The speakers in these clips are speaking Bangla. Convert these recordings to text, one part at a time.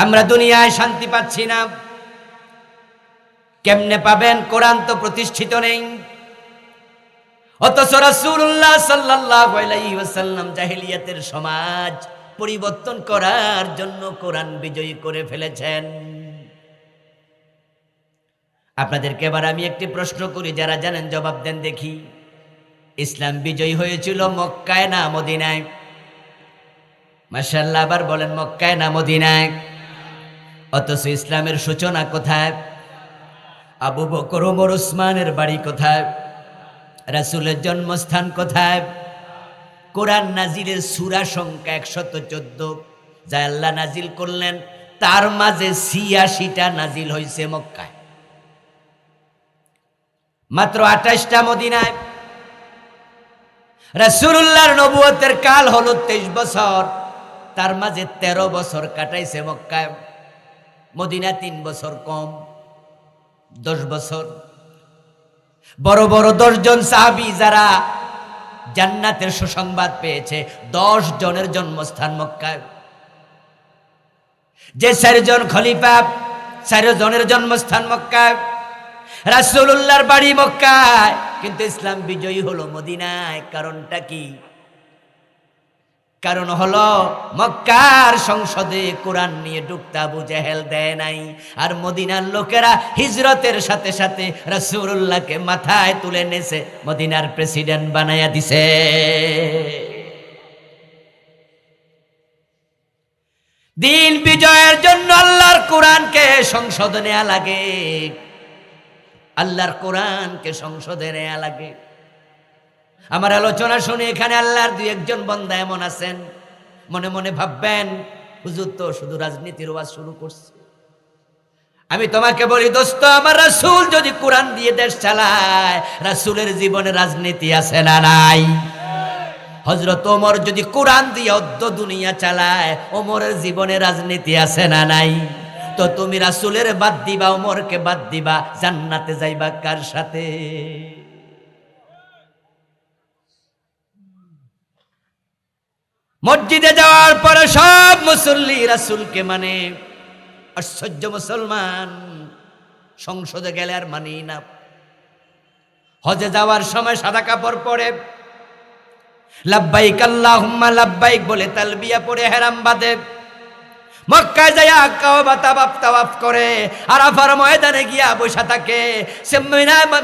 আমরা দুনিয়ায় শান্তি পাচ্ছি না, কেমনে পাবেন? কোরআন তো প্রতিষ্ঠিত নেই। অথচ রাসূলুল্লাহ সাল্লাল্লাহু আলাইহি ওয়াসাল্লাম জাহেলিয়াতের সমাজ পরিবর্তন করার জন্য কোরআন বিজয়ী করে ফেলেছেন। আপনাদেরকে এবার আমি একটি প্রশ্ন করি, যারা জানেন জবাব দেন দেখি। ইসলাম বিজয়ী হয়েছিল মক্কায় না মদিনায়? মাশাআল্লাহ, আবার বলেন মক্কায় না মদিনায়? অথচ ইসলামের সূচনা কোথায়? আবু বকর ওমর উসমানের বাড়ি কোথায়? রাসূলের জন্মস্থান কোথায়? কোরআন নাজিলের সূরা সংখ্যা 114, যা আল্লাহ নাজিল করলেন তার মাঝে ৮৬টা নাজিল হয়েছে মক্কায়, মাত্র ২৮টা মদিনায়। রাসূলুল্লাহর নবুয়তের কাল হলো ২৩ বছর, তার মাঝে ১৩ বছর কাটাইছে মক্কায়। মদিনা ৩ বছর কম, ১০ বছর। বড় বড় ১০ জন সাহাবী যারা জান্নাতের সুসংবাদ পেয়েছে, ১০ জনের জন্মস্থান মক্কায়। যে ৪ জন খলিফা, ৪ জনের জন্মস্থান মক্কায়। রাসূলুল্লাহর বাড়ি মক্কায়, কিন্তু ইসলাম বিজয়ী হলো মদিনায়। কারণটা কি? কারণ হলো মক্কার সংসদে কোরআন নিয়ে ঢুকতে আবু জেহেল দেয় নাই, আর মদিনার লোকেরা হিজরতের সাথে সাথে রাসূলুল্লাহকে মাথায় তুলে নেছে, মদিনার প্রেসিডেন্ট বানায়া দিছে। দিন বিজয়ের জন্য আল্লাহর কোরআনকে সংসদে নেয়া লাগে, আল্লাহর কোরআনকে সংসদে নেয়া লাগে। আমার আলোচনা শুনে এখানে আল্লাহর ২-১ বান্দা এমন আছেন, মনে মনে ভাববেন হুজুর তো শুধু রাজনীতির ওয়াজ শুরু করছে। আমি তোমাকে বলি দোস্ত, আমার রাসূল যদি কোরআন দিয়ে দেশ চালায়, রাসূলের জীবনে রাজনীতি আছে না নাই? হযরত ওমর যদি কোরআন দিয়ে অর্ধ দুনিয়া চালায়, ওমরের জীবনে রাজনীতি আছে না নাই? তো তুমি রাসূলের বাদ দিবা, ওমরকে বাদ দিবা, জান্নাতে যাইবা কার সাথে? মসজিদে যাওয়ার পরে সব মুসল্লি রাসূলকে মানে, আশ্চর্য মুসলমান। সংসদে গেলে আর মানি না। হজে যাওয়ার সময় সাদা কাপড় পরে লাব্বাইক আল্লাহুম্মা লাব্বাইক বলে তালবিয়া পরে হেরাম বাঁধে, মক্কায় যায় কাবা তাওয়াফ করে, আরাফার ময়দানে গিয়া বসে থাকে। সে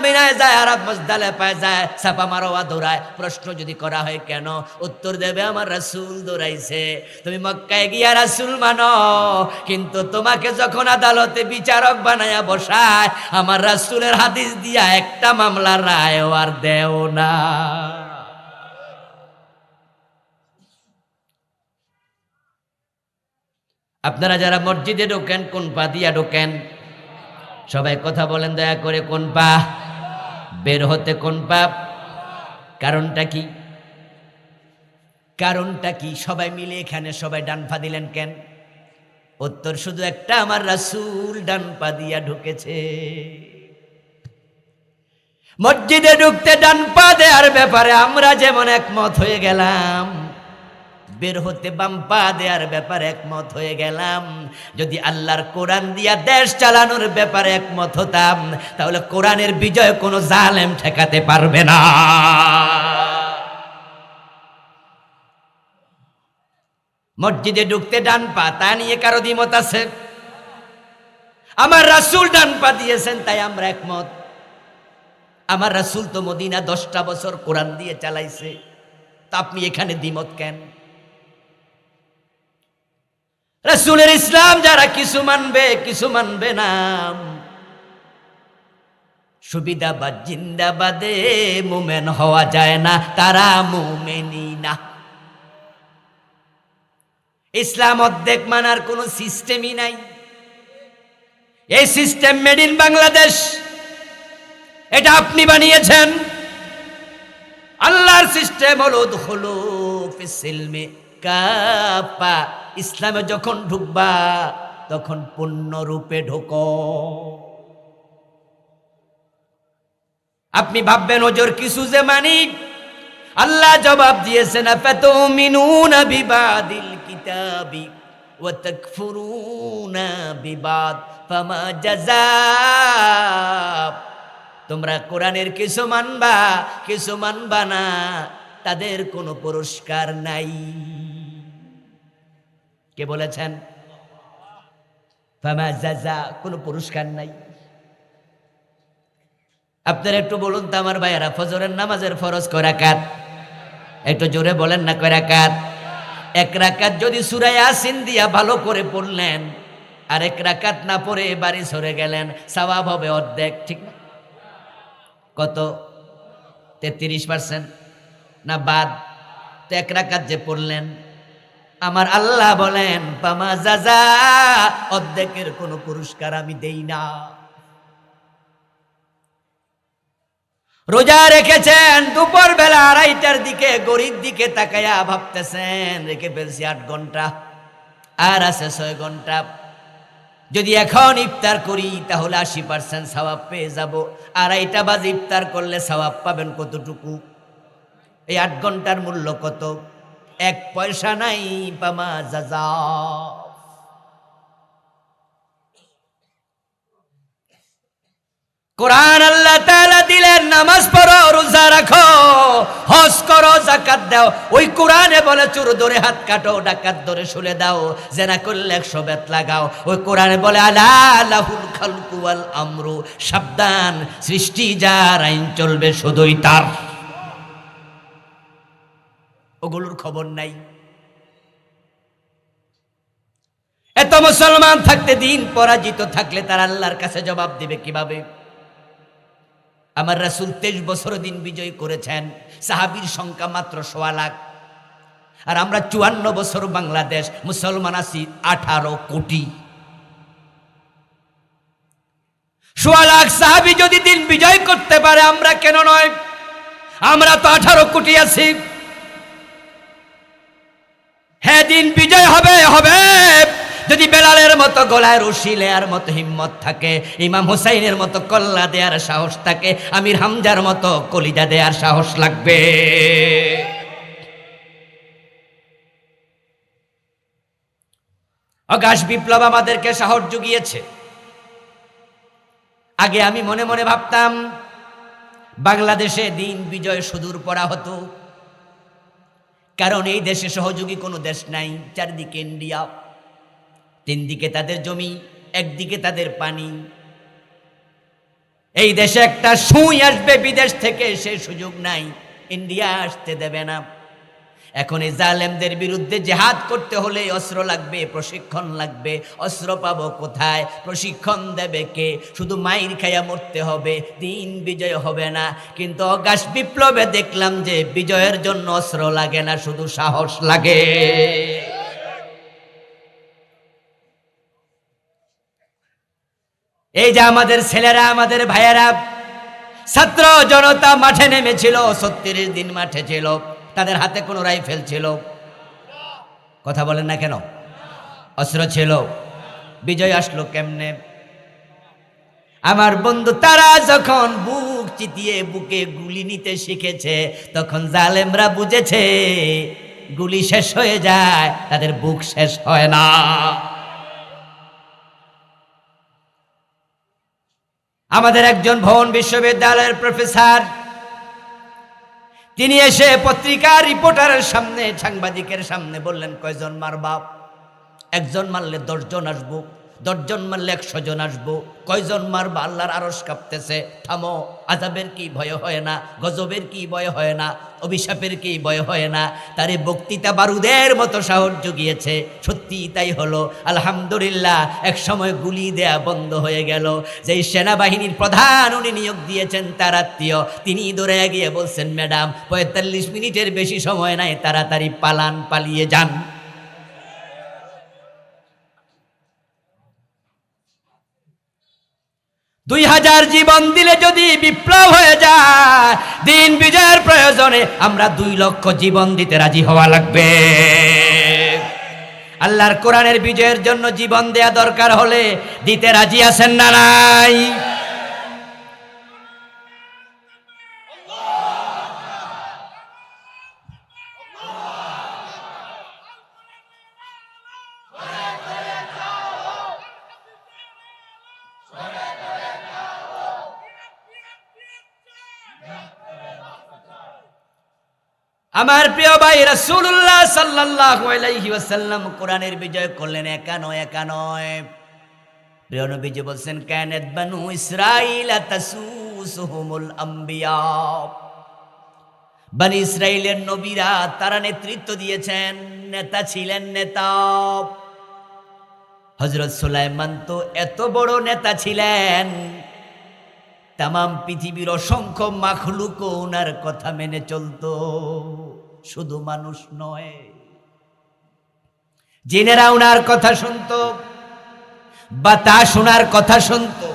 মিনায় যায়, আরাফ মুজদালিফায় যায়, সাফা মারওয়া দৌড়ায়। প্রশ্ন যদি করা হয় কেন, উত্তর দেবে আমার রাসূল দৌড়াইছে। তুমি মক্কায় গিয়া রাসূল মানো, কিন্তু তোমাকে যখন আদালতে বিচারক বানায়া বসায়, আমার রাসূলের হাদিস দিয়া একটা মামলার রায় আর দেও না। আপনারা যারা মসজিদে ঢোকেন, কোন পা দিয়া ঢোকেন? সবাই কথা বলেন দয়া করে, কোন পা? বের হতে কোন পা? কারণটা কি? কারণটা কি? সবাই মিলে এখানে সবাই ডান পা দিলেন কেন? উত্তর শুধু একটা, আমার রাসূল ডান পা দিয়া ঢুকেছে। মসজিদে ঢুকতে ডান পা দেওয়ার ব্যাপারে আমরা যেমন একমত হয়ে গেলাম, বের হতে বাম পা দেওয়ার ব্যাপারে একমত হয়ে গেলাম। যদি আল্লাহর কোরআন দিয়া দেশ চালানোর ব্যাপারে একমত হতাম, তাহলে কোরআনের বিজয় কোনো জালেম ঠেকাতে পারবে না। মসজিদে ঢুকতে ডান পা, তা নিয়ে কারো দ্বিমত আছে? আমার রাসূল ডান পা দিয়েছেন, তাই আমরা একমত। আমার রাসূল তো মদিনা 10টা বছর কোরআন দিয়ে চালাইছে, তা আপনি এখানে দ্বিমত কেন? রাসূলের ইসলাম যারা কিছু মানবে কিছু মানবে না, সুবিধাবাদ জিন্দাবাদে মুমেন হওয়া যায় না, তারা মুমেনই না। ইসলাম অর্ধেক মানার কোন সিস্টেমই নাই। এই সিস্টেম মেড ইন বাংলাদেশ, এটা আপনি বানিয়েছেন। আল্লাহর সিস্টেম হলো দুখুলু ফিস সিলমি কাফা, ইসলামে যখন ঢুকবা তখন পূর্ণরূপে ঢোকো। আপনি ভাববেন ওজোর কিছু যে মানি, আল্লাহ জবাব দিয়েছেন আফাতুমিনুনা বিবাদিল কিতাবি ওয়া তাকফুরুনা বিবাদ ফামা জাযাব। তোমরা কোরআনের কিছু মানবা, কিছু মানবা না, তাদের কোনো পুরস্কার নাই। কে বলেছেন? ফামা জাযা, কোনো পুরস্কার নাই। আপনারা একটু বলুন তো আমার ভাইয়েরা, ফজরের নামাজের ফরজ কয় রাকাত? একটু জোরে বলেন না, কয় রাকাত? এক রাকাত যদি সূরা ইয়াসিন দিয়া ভালো করে পড়লেন, আর এক রাকাত না পড়ে বাড়ি সরে গেলেন, সওয়াব হবে অর্ধেক, ঠিক না? কত? 33% না বাদ? তো এক রাকাত যে পড়লেন, আমার আল্লাহ বলেন পামা জাযা, অর্ধেকের কোনো পুরস্কার আমি দেই না। রোজা রেখেছেন, দুপুর বেলা 2:30টার দিকে গড়ির দিকে তাকায়া ভাবতেছেন রেখে ফেলছি 8 ঘন্টা, আর আছে 6 ঘন্টা। যদি এখন ইফতার করি তাহলে 80% সওয়াব পেয়ে যাব। 2:30 বাজে ইফতার করলে সওয়াব পাবেন কতটুকু? এই 8 ঘন্টার মূল্য কত? 1 পয়সা নাই। পামা জাযা। কোরআন আল্লাহ তাআলা দিলেন, নামাজ পড়ো, রোজা রাখো, হজ করো, যাকাত দাও। ওই কোরআনে বলে চোর ধরে হাত কাটো, ডাকাত ধরে শুলে দাও, জেনা করলে 100 বেত লাগাও। ওই কোরআনে বলে আলা লাহুল খালকু ওয়াল আমরু, সাবধান, সৃষ্টি যার, আইন চলবে শুধুই তার। ওগুলোর খবর নাই। এত মুসলমান থাকতে দিন পরাজিত থাকলে তার আল্লাহর কাছে জবাব দিবে কিভাবে? আমার রাসূল 23 বছর দিন বিজয় করেছেন, সাহাবীর সংখ্যা মাত্র 1.25 লাখ, আর আমরা 54 বছর বাংলাদেশ, মুসলমান আছি 18 কোটি। 1.25 লাখ সাহাবী যদি দিন বিজয় করতে পারে, আমরা কেন নয়? আমরা তো 18 কোটি আছি। হ্যাঁ, দিন বিজয় হবে, হবে যদি বেলালের মতো গলায় রশি লেয়ার মতো হিম্মত থাকে, ইমাম হুসাইনের মতো কল্লা দেয়ার সাহস থাকে, আমির হামজার মতো কলিজা দেয়ার সাহস লাগবে। অগাস্ট বিপ্লব আমাদেরকে সাহস জুগিয়েছে। আগে আমি মনে মনে ভাবতাম বাংলাদেশে দিন বিজয় সুদূর পড়া হতো, কারণ এই দেশে সহযোগী কোনো দেশ নাই। চারদিকে ইন্ডিয়া, 3 দিকে তাদের জমি, একদিকে তাদের পানি। এই দেশে একটা সুই আসবে বিদেশ থেকে, সে সুযোগ নাই, ইন্ডিয়া আসতে দেবে না। এখন এই জালেমদের বিরুদ্ধে জিহাদ করতে হলে অস্ত্র লাগবে, প্রশিক্ষণ লাগবে। অস্ত্র পাবো কোথায়? প্রশিক্ষণ দেবে কে? শুধু মাইর খাইয়া মরতে হবে, দিন বিজয় হবে না। কিন্তু অগাস্ট বিপ্লবে দেখলাম যে বিজয়ের জন্য অস্ত্র লাগে না, শুধু সাহস লাগে। এই যে আমাদের ছেলেরা, আমাদের ভাইয়েরা, ছাত্র জনতা মাঠে নেমেছিল, 36 দিন মাঠে ছিল, তাদের হাতে কোনো রাইফেল ছিল? কথা বলেন না কেন? অস্ত্র ছিল? বিজয় আসলো কেমনে? আমার বন্ধু, তারা যখন বুক চিতিয়ে বুকে গুলি নিতে শিখেছে, তখন জালেমরা বুঝেছে গুলি শেষ হয়ে যায়, তাদের বুক শেষ হয় না। আমাদের একজন ভবন বিশ্ববিদ্যালয়ের প্রফেসর, তিনি এসে পত্রিকার রিপোর্টারের সামনে, সাংবাদিকের সামনে বললেন, কয়জন মারবা? 1 জন মারলে 10 জন আসবো, 10 জন মারলে 100 জন আসবো। কয়জন মারবা? আল্লাহর আরশ কাঁপতেছে। থামো, আযাবের কি ভয় হয় না? গজবের কি ভয় হয় না? অভিশাপের কি ভয় হয় না? তার এই বক্তৃতা বারুদের মতো সাহস জুগিয়েছে। সত্যি তাই হলো, আলহামদুলিল্লাহ। এক সময় গুলি দেয়া বন্ধ হয়ে গেল। যেই সেনাবাহিনীর প্রধান উনি নিয়োগ দিয়েছেন, তার আত্মীয়, তিনি দৌড়ে গিয়ে বলছেন, ম্যাডাম 45 মিনিটের বেশি সময় নাই, তাড়াতাড়ি পালান, পালিয়ে যান। দুই 2000 জীবন দিলে যদি বিপ্লব হয়ে যায়, দিন বিজয়ের প্রয়োজনে আমরা 2 লক্ষ জীবন দিতে রাজি হওয়া লাগবে। আল্লাহর কোরআনের বিজয়ের জন্য জীবন দেয়া দরকার হলে দিতে রাজি আছেন না নাই? আমার প্রিয় ভাই, রাসূলুল্লাহ সাল্লাল্লাহু আলাইহি ওয়াসাল্লাম কোরআনের বিজয় করলেন একা নয়, একা নয়। প্রিয় নবীজি বলছেন, কানাত বানু ইসরাঈলা তাসুসুহুমুল আম্বিয়া। বনি ইসরাইলের নবীরা তারা নেতৃত্ব দিয়েছেন, নেতা ছিলেন, নেতা। হযরত সুলাইমান তো এত বড় নেতা ছিলেন, তামাম পৃথিবীর অসংখ্য মাখলুক ওনার কথা মেনে চলতো, শুধু মানুষ নয়। জিনেরা ওনার কথা শুনতো, বাতাস ওনার কথা শুনতো।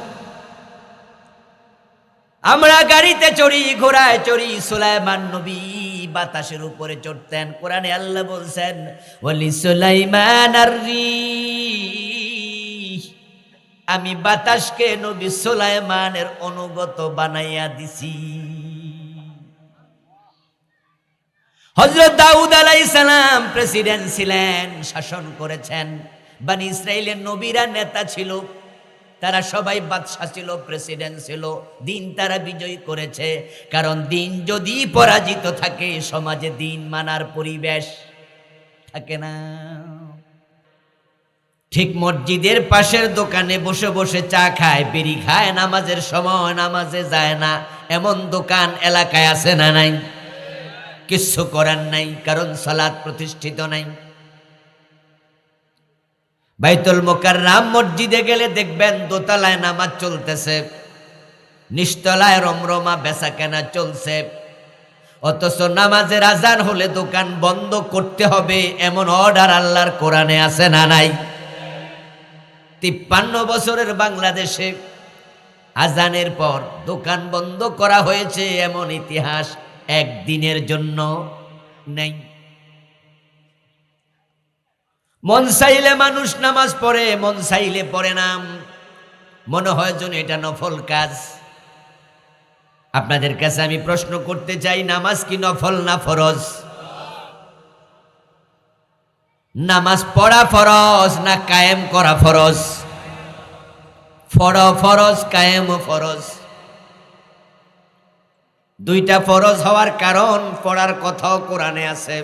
আমরা গাড়িতে চড়ি, ঘোড়ায় চড়ি, সুলাইমান নবী বাতাসের উপরে চড়তেন। কোরআনে আল্লাহ বলছেন, ওয়ালি সুলাইমান আর-রিহ, আমি বাতাসকে নবী সুলাইমানের অনুগত বানাইয়া দিছি। হযরত দাউদ আলাইহিস সালাম প্রেসিডেন্ট ছিলেন, শাসন করেছেন। বনি ইসরাইলের নবীরা নেতা ছিল, তারা সবাই বাদশা ছিল, প্রেসিডেন্ট ছিল। দিন তারা বিজয় করেছে, কারণ দিন যদি পরাজিত থাকে, সমাজে দিন মানার পরিবেশ থাকে না। ঠিক মসজিদের পাশের দোকানে বসে বসে চা খায়, বিড়ি খায়, নামাজের সময় নামাজে যায় না, এমন দোকান এলাকায় আছে না নাই? কিচ্ছু করার নাই, কারণ সালাত প্রতিষ্ঠিত নাই। বাইতুল মুকাররম মসজিদে গেলে দেখবেন দোতলায় নামাজ চলতেছে, নিচতলায় রমরমা বেচা কেনা চলছে, অথচ নামাজের আজান হলে দোকান বন্ধ করতে হবে, এমন অর্ডার আল্লাহর কোরআনে আছে না নাই? 53 বছরের বাংলাদেশে আজানের পর দোকান বন্ধ করা হয়েছে, এমন ইতিহাস একদিনের জন্য নেই। মন চাইলে মানুষ নামাজ পড়ে, মন চাইলে পড়ে না, মনে হয় যেন এটা নফল কাজ। আপনাদের কাছে আমি প্রশ্ন করতে চাই, নামাজ কি নফল না ফরজ? নামাজ পড়া ফরজ না কায়েম করা ফরজ? ফরজ, কায়েম ফরজ। দুইটা ফরজ হওয়ার কারণ, পড়ার কথাও কোরআনে আছে,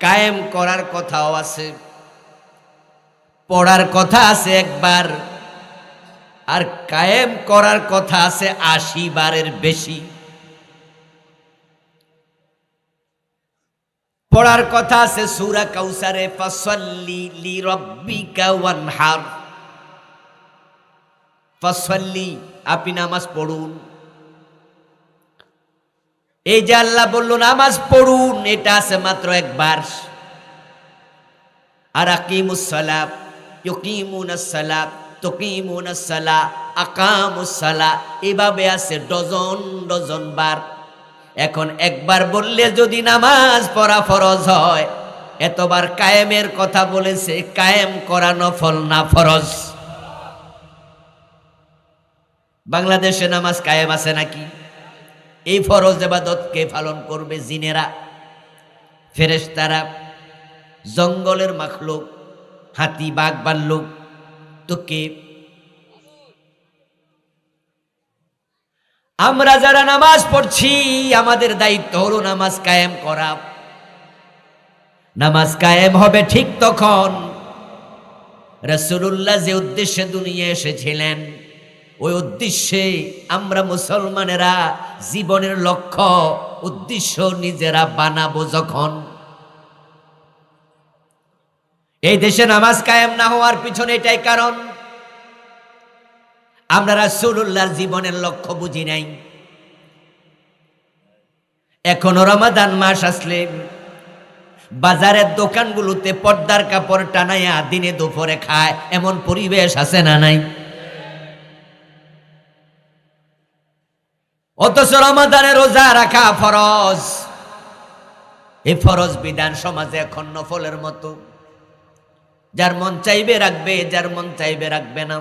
কায়েম করার কথাও আছে। পড়ার কথা আছে একবার, আর কায়েম করার কথা আছে 80 বারের বেশি। পড়ার কথা আছে সূরা কাউসারে, ফাসাল্লি লিরাব্বিকা ওয়ানহার। ফাসাল্লি, আপনি নামাজ পড়ুন। এই যে আল্লাহ বলল নামাজ পড়ুন, এটা আছে মাত্র একবার। আর আকিমুস সালাত, ইউকিমুনাস সালাত, তুকিমুনাস সালাত, আকামুস সালাত, এভাবে আছে ডজন ডজন বার। এখন একবার বললে যদি নামাজ পড়া ফরজ হয়, এতবার কায়েমের কথা বলেছে, কায়েম করা নফল না ফরজ? বাংলাদেশে নামাজ কায়েম আছে নাকি? এই ফরজ ইবাদত কে পালন করবে? জিনেরা, ফেরেশতারা, জঙ্গলের মাখলুক, হাতি, বাঘ, ভাল্লুক, তো কে? আমরা যারা নামাজ পড়ছি, আমাদের দায়িত্ব হলো নামাজ কায়েম করা। নামাজ কায়েম হবে ঠিক তখন রাসূলুল্লাহ যে উদ্দেশ্যে দুনিয়া এসেছিলেন, ওই উদ্দেশ্যে আমরা মুসলমানেরা জীবনের লক্ষ্য উদ্দেশ্য নিজেরা বানাবো যখন। এই দেশে নামাজ কায়েম না হওয়ার পিছনে এটাই কারণ, আমরা রাসূলুল্লাহর জীবনের লক্ষ্য বুঝি নাই। এখনো রমাদান মাস আসলে বাজারের দোকানগুলোতে পর্দার কাপড় টানাইয়া দিনে দুপুরে খায়, এমন পরিবেশ আছে না নাই? অথচ রমাদানে রোজা রাখা ফরজ। এই ফরজ বিধান সমাজে এখন নফলের মতো, যার মন চাইবে রাখবে, যার মন চাইবে রাখবে না।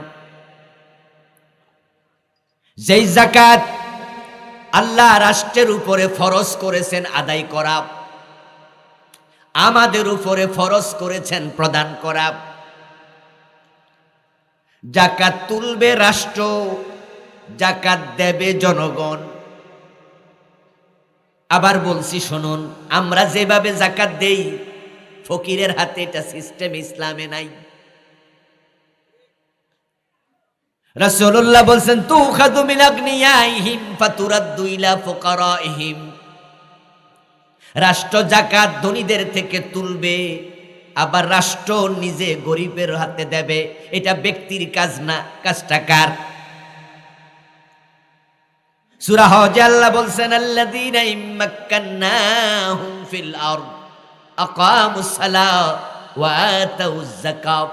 যেই যাকাত আল্লাহ রাষ্ট্রের উপরে ফরজ করেছেন আদায় করা, আমাদের উপরে ফরজ করেছেন প্রদান করা। যাকাত তুলবে রাষ্ট্র, যাকাত দেবে জনগণ। আবার বলছি শুনুন, আমরা যেভাবে যাকাত দেই ফকিরের হাতে, এটা সিস্টেম ইসলামে নাই। রাসূলুল্লাহ বলছেন তুখাযু মিন আগনিয়াইহিম ফাতুরাদ্দু ইলা ফুকারাইহিম, রাষ্ট্র যাকাত ধনীদের থেকে তুলবে, আবার রাষ্ট্র নিজে গরিবের হাতে দেবে। এটা ব্যক্তির কাজ না, কাজটা কার? সূরা হজ আল্লাহ বলছেন আল্লাযীনা ইম্মাক্কান্নাহুম ফিল আরদ আকামুস সালাহ ওয়া আতাউয যাকাত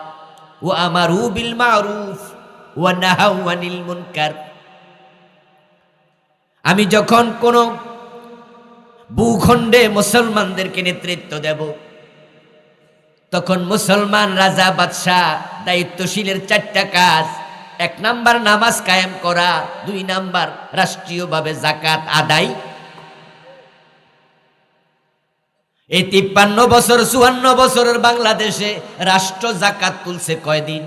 ওয়া আমারু বিল মারুফ ওয়া নাহাউ আনিল মুনকার। আমি যখন কোন ভূখণ্ডে মুসলমানদেরকে নেতৃত্ব দেব, তখন মুসলমান রাজা বাদশাহ দায়িত্বশীলের 4টা কাজ: 1 নাম্বার নামাজ কায়েম করা, 2 নাম্বার রাষ্ট্রীয়ভাবে যাকাত আদায়। এই 53 বছর 54 বছরের বাংলাদেশে রাষ্ট্র যাকাত তুলছে কয়দিন?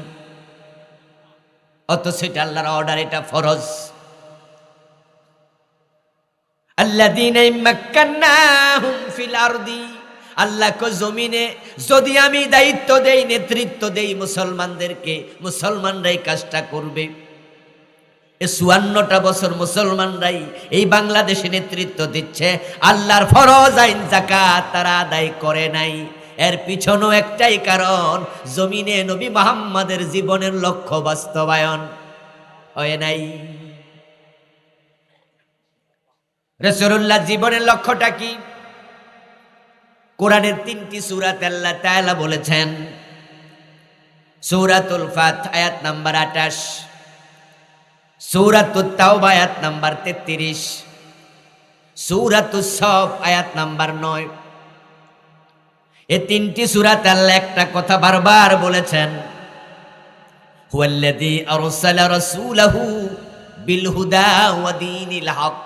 অথচ এটা আল্লাহর অর্ডার, এটা ফরজ। আল্লাযীনা ইম্মাক্কান্নাহুম ফিল আরদি, আল্লাহ কো জমিনে যদি আমি দায়িত্ব দেই, নেতৃত্ব দেই মুসলমানদেরকে, মুসলমানরাই কাজটা করবে। এই 54টা বছর মুসলমানরাই এই বাংলাদেশে নেতৃত্ব দিচ্ছে। আল্লাহর ফরজ আইন যাকাত তারা আদায় করে নাই। এর পিছনেও একটাই কারণ, জমিনে নবী মুহাম্মাদের জীবনের লক্ষ্য বাস্তবায়ন হয় নাই। রাসূলুল্লাহ জীবনের লক্ষ্যটা কি? কোরআনের 3টি সূরাতে আল্লাহ তাআলা বলেছেন। সূরাতুল ফাত আয়াত নাম্বার 28, সূরাতুত তাওবা আয়াত নাম্বার 33, সূরাতুস সফ আয়াত নাম্বার 9। এই 3টি সূরাতে আল্লাহ একটা কথা বারবার বলেছেন, হুয়াল্লাযী আরসালা রাসূলাহু বিল হুদা ওয়া দীনিল হক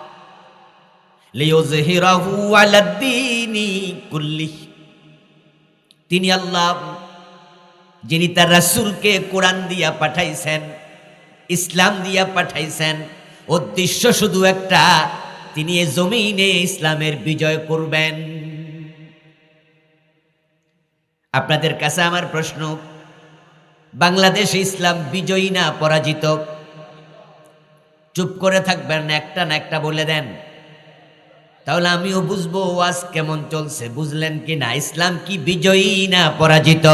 লিইয়ুযহিরাহু আলাদ-দীনি কুল্লিহি। তিনি আল্লাহ যিনি তার রাসূলকে কোরআন দিয়া পাঠাইছেন, ইসলাম দিয়া পাঠাইছেন। উদ্দেশ্য শুধু একটা, তিনি এই জমিনে ইসলামের বিজয় করবেন। আপনাদের কাছে আমার প্রশ্ন, বাংলাদেশে ইসলাম বিজয়ী না পরাজিত? চুপ করে থাকবেন না, একটা না একটা বলে দেন, তাহলে আমিও বুঝবো ওয়াজ কেমন চলছে। বুঝলেন কি না? ইসলাম কি বিজয়ী না পরাজিত?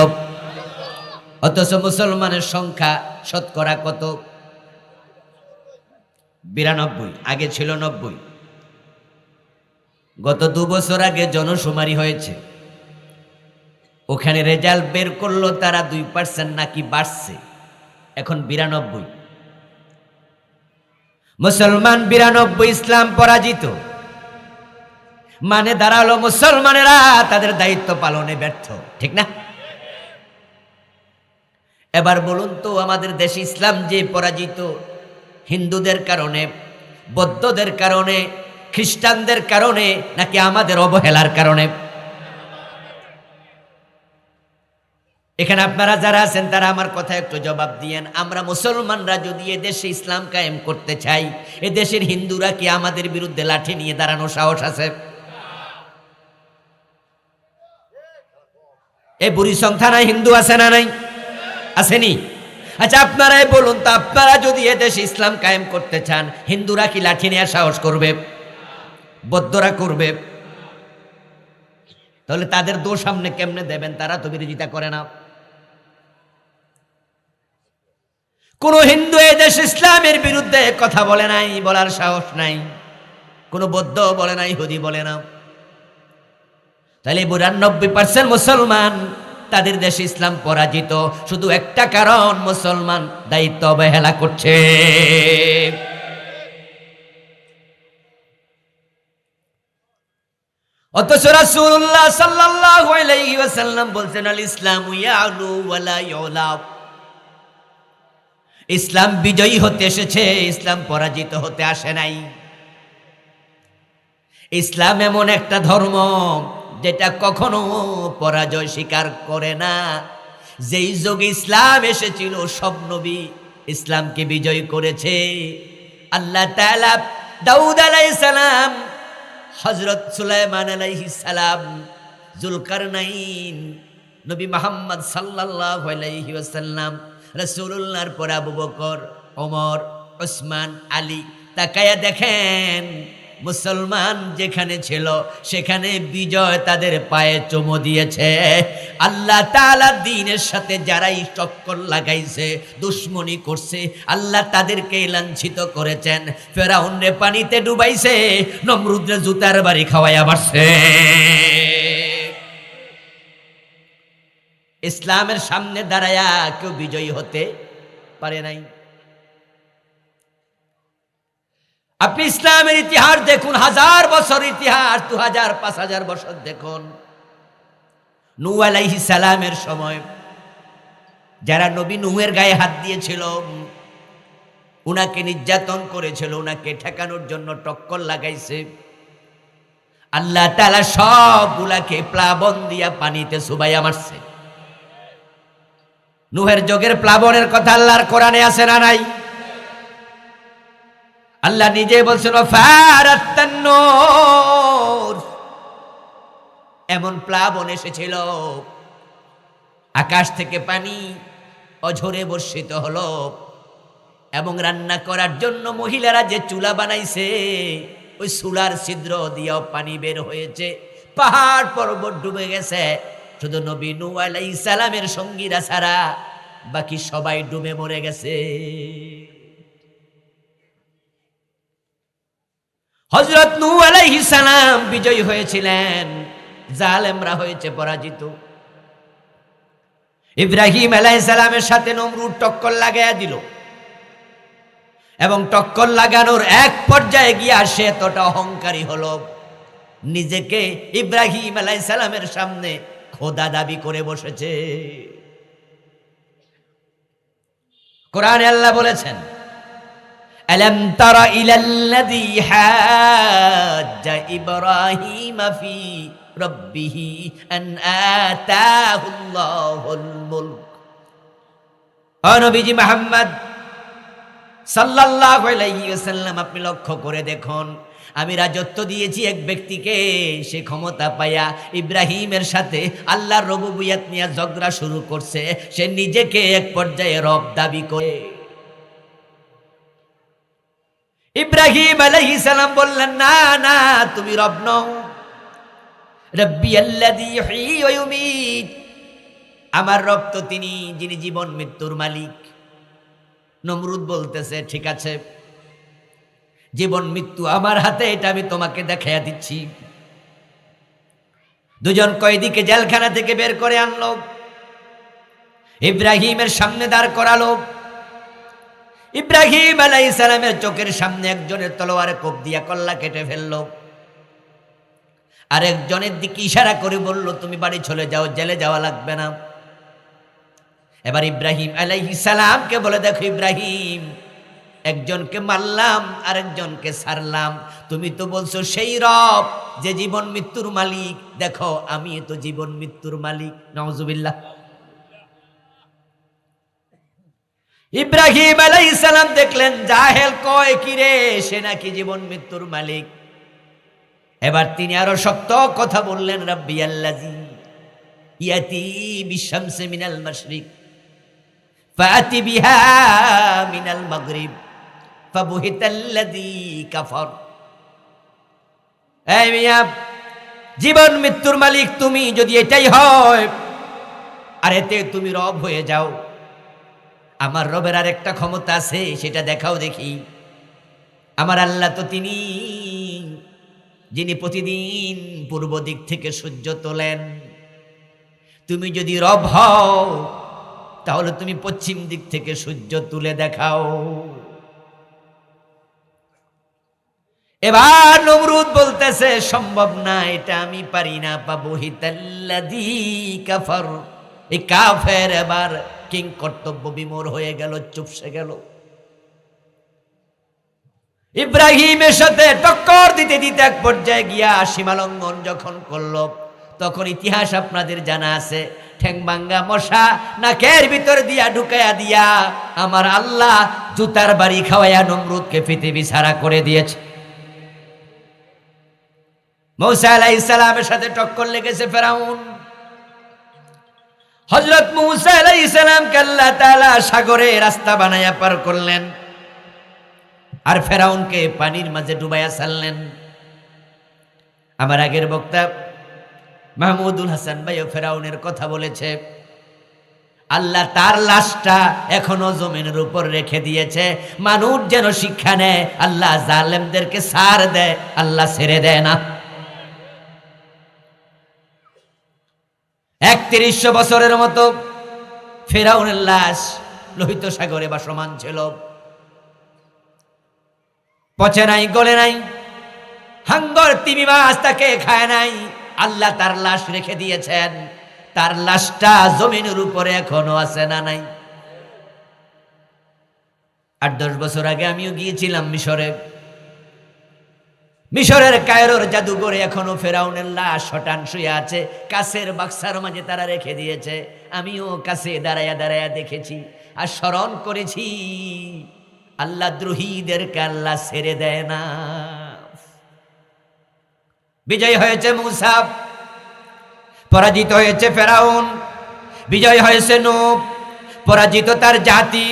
অথচ মুসলমানের সংখ্যা শতকরা কত? 92, আগে ছিল 90। গত 2 বছর আগে জনশুমারি হয়েছে, ওখানে রেজাল্ট বের করলো তারা 2% নাকি বাড়ছে, এখন 92। মুসলমান 92, ইসলাম পরাজিত। মানে দাঁড়ালো মুসলমানেরা তাদের দায়িত্ব পালনে ব্যর্থ, ঠিক না? এবার বলুন তো, আমাদের দেশে ইসলাম যে পরাজিত, হিন্দুদের কারণে, বৌদ্ধদের কারণে, খ্রিস্টানদের কারণে, নাকি আমাদের অবহেলার কারণে? এখানে আপনারা যারা আছেন তারা আমার কথা একটু জবাব দিয়েন। আমরা মুসলমানরা যদি এ দেশে ইসলাম কায়েম করতে চাই, এ দেশের হিন্দুরা কি আমাদের বিরুদ্ধে লাঠি নিয়ে দাঁড়ানোর সাহস আছে? এই বুড়িচং থানায় হিন্দু আছে না নাই? আসেনি? আচ্ছা আপনারাই বলুন তো, আপনারা যদি এ দেশে ইসলাম কায়েম করতে চান, হিন্দুরা কি লাঠি নেওয়ার সাহস করবে? বৌদ্ধরা করবে? তাহলে তাদের দোষ সামনে কেমনে দেবেন? তারা তো বিরোধিতা করে না। কোন হিন্দু এই দেশ ইসলামের বিরুদ্ধে কথা বলে নাই, বলার সাহস নাই। কোন বৌদ্ধ বলে নাই, ইহুদি বলে না। তাহলে 92% মুসলমান, তাদের দেশে ইসলাম পরাজিত। শুধু একটা কারণ, মুসলমান দায়িত্ব অবহেলা করছে। অথচ রাসূলুল্লাহ সাল্লাল্লাহু আলাইহি ওয়াসাল্লাম বলছেন, আল ইসলামু ইয়ালু ওয়া লা ইউলা। ইসলাম বিজয়ী হতে এসেছে, ইসলাম পরাজিত হতে আসে নাই। ইসলাম এমন একটা ধর্ম যেটা কখনো পরাজয় স্বীকার করে না। যেই যুগে ইসলাম এসেছিল, সব নবী ইসলামকে বিজয় করেছে। আল্লাহ তাআলা দাউদ আলাইহিস সালাম হযরত সুলাইমান আলাইহিস সালাম, জুলকারনাইন, নবী মুহাম্মদ সাল্লাল্লাহু আলাইহি ওয়াসাল্লাম, রাসূলুল্লাহর পর আবু বকর, ওমর, ওসমান, আলী। তাকায়া দেখেন মুসলমান যেখানে ছিল সেখানে বিজয় তাদের পায়ে চুমো দিয়েছে। আল্লাহ তাআলা দ্বীনের সাথে যারাই টক্কর লাগাইছে, দুশমনি করছে, আল্লাহ তাদেরকে লাঞ্ছিত করেছেন। ফেরাউনরে পানিতে ডুবাইছে, নমরুদরে জুতার বাড়ি খাওয়াইয়া মারছে। ইসলামের সামনে দাঁড়ায়া কেউ বিজয়ী হতে পারে নাই। আপনি ইসলামের ইতিহাস দেখুন, 1000 বছর ইতিহাস, 2000 5000 বছর দেখুন। নূহ আলাইহিস সালামের সময় যারা নবী নূহের গায়ে হাত দিয়েছিল, উনাকে নির্যাতন করেছিল, উনাকে ঠেকানোর জন্য টক্কর লাগাইছে, আল্লাহ তাআলা সবগুলাকে প্লাবন দিয়া পানিতে চুবাইয়া মারছে। নূহের যুগের প্লাবনের কথা আল্লাহর কোরআনে আছে না নাই? আল্লাহ নিজে বলছেন ফারাত্তান্নুর, এমন প্লাবন এসেছিল, আকাশ থেকে পানি অঝরে বর্ষিত হলো, এবং রান্না করার জন্য মহিলারা যে চুলা বানাইছে ওই চুলার ছিদ্র দিয়েও পানি বের হয়েছে। পাহাড় পর্বত ডুবে গেছে, শুধু নবী নূহ আলাইহিস সালামের সঙ্গীরা ছাড়া বাকি সবাই ডুবে মরে গেছে। হযরত নূহ আলাইহিস সালাম বিজয়ী হয়েছিলেন, জালেমরা হয়েছে পরাজিত। ইব্রাহিম আলাইহিস সালামের সাথে নমরুদ টক্কর লাগাইয়া দিল, এবং টক্কর লাগানোর এক পর্যায়ে গিয়া সে এতটা অহংকারী হলো, নিজেকে ইব্রাহিম আলাইহিস সালামের সামনে খোদা দাবি করে বসেছে। কোরআনে আল্লাহ বলেছেন, আলাম তারা ইলাল্লাযী হাজ্জা ইব্রাহিম ফি রাব্বিহি আন আতাহুল্লাহুল মুলক। ও নবীজি মুহাম্মদ সাল্লাল্লাহু আলাইহি ওয়াসাল্লাম, আপনি লক্ষ্য করে দেখুন, আমি রাজত্ব দিয়েছি এক ব্যক্তিকে, সে ক্ষমতা পায়া ইব্রাহিমের সাথে আল্লাহর রুবুবিয়ত নিয়ে ঝগড়া শুরু করছে। সে নিজেকে এক পর্যায়ে রব দাবি করে। ইব্রাহিম আলাইহিস সালাম বললেন, না না, তুমি রব নও। রাব্বিয়াল্লাযী ইহয়ী ওয়া ইউমীত, আমার রব তো তিনি যিনি জীবন মৃত্যুর মালিক। নমরুদ বলতেছে, ঠিক আছে, জীবন মৃত্যু আমার হাতে, এটা আমি তোমাকে দেখাইয়া দিচ্ছি। দুজন কয়েদিকে জেলখানা থেকে বের করে আনলো, ইব্রাহিমের সামনে দাঁড় করালো। ইব্রাহিম আলাইহিস সালামের চোখের সামনে একজনের তলোয়ারে কোপ দিয়া কল্লা কেটে ফেললো, আরেকজনের দিকে ইশারা করে বলল, তুমি বাড়ি চলে যাও, জেলে যাওয়া লাগবে না। এবার ইব্রাহিম আলাইহিস সালামকে বলে, দেখো ইব্রাহিম, একজনকে মারলাম, আরেকজনকে ছাড়লাম, তুমি তো বলছো সেই রব যে জীবন মৃত্যুর মালিক, দেখো আমি তো জীবন মৃত্যুর মালিক। নাউজুবিল্লাহ। ইব্রাহিম আলাইহিস সালাম দেখলেন জাহেল কয় কি রে, সে নাকি জীবন মৃত্যুর মালিক। এবার তিনি আরো শক্ত কথা বললেন, রাব্বিয়াল্লাযী ইয়াতি বিশামসি মিনাল মাশরিক ফাতি বিহা মিনাল মাগরিব ফাবুহিতাল্লাযী কাফার। এই মিয়া, জীবন মৃত্যুর মালিক তুমি যদি এটাই হয়, আর এতে তুমি রব হয়ে যাও, আমার রবের আর একটা ক্ষমতা আছে, সেটা দেখাও দেখি। আমার আল্লাহ তো তিনি যিনি প্রতিদিন পূর্ব দিক থেকে সূর্য তোলেন। তুমি যদি রব হও তাহলে তুমি পশ্চিম দিক থেকে সূর্য তুলে দেখাও। এবার নমরুদ বলতেছে, সম্ভব না, এটা আমি পারি না। ফাবুহিতাল্লাযী কাফার, এই কাফের এবার কিং কর্তব্য বিমূঢ় হয়ে গেল, চুপসে গেল। ইব্রাহিমের সাথে টক্কর দিতে দিতে এক পর্যায়ে গিয়া সীমালঙ্ঘন যখন করল, তখন ইতিহাস আপনাদের জানা আছে, ঠ্যাং ভাঙ্গা মশা নাকের ভিতর দিয়া ঢুকাইয়া দিয়া আমার আল্লাহ জুতার বাড়ি খাওয়াইয়া নমরুদকে পৃথিবী ছাড়া করে দিয়েছে। মূসা আলাইহিস সালামের সাথে টক্কর লেগেছে ফেরাউন। হযরত মূসা আলাইহিস সালামকে আল্লাহ তাআলা সাগরে রাস্তা বানায়া পার করলেন, আর ফেরাউনকে পানির মাঝে ডুবাইয়া ছাড়লেন। আমার আগের বক্তা মাহমুদুল হাসান ভাইও ফেরাউনের কথা বলেছে। আল্লাহ তার লাশটা এখনো জমিনের উপর রেখে দিয়েছে, মানুষ যেন শিক্ষা নেয়। আল্লাহ জালেমদেরকে ছাড় দেয়, আল্লাহ ছেড়ে দেয় না। ৩১০০ বছরের মতো ফেরাউনের লাশ লোহিত সাগরে ভাসমান ছিল, পচে নাই, গলে নাই, হাঙ্গর তিমি মাছ তাকে খায় নাই। আল্লাহ তার লাশ রেখে দিয়েছেন, তার লাশটা জমিনের উপরে এখনো আছে না নাই? ৮-১০ বছর আগে আমিও গিয়েছিলাম মিশরে। মিশরের কায়রোর জাদুঘরে এখনো ফেরাউনের লাশ শটান শুয়ে আছে, কাছের বাক্সার মাঝে তারা রেখে দিয়েছে। আমিও কাছে দাঁড়ায়া দাঁড়ায়া দেখেছি আর স্মরণ করেছি, আল্লাহ দ্রোহীদেরকে আল্লাহ ছেড়ে দেয় না। বিজয় হয়েছে মূসা, পরাজিত হয়েছে ফেরাউন। বিজয় হয়েছে নূহ, পরাজিত তার জাতি।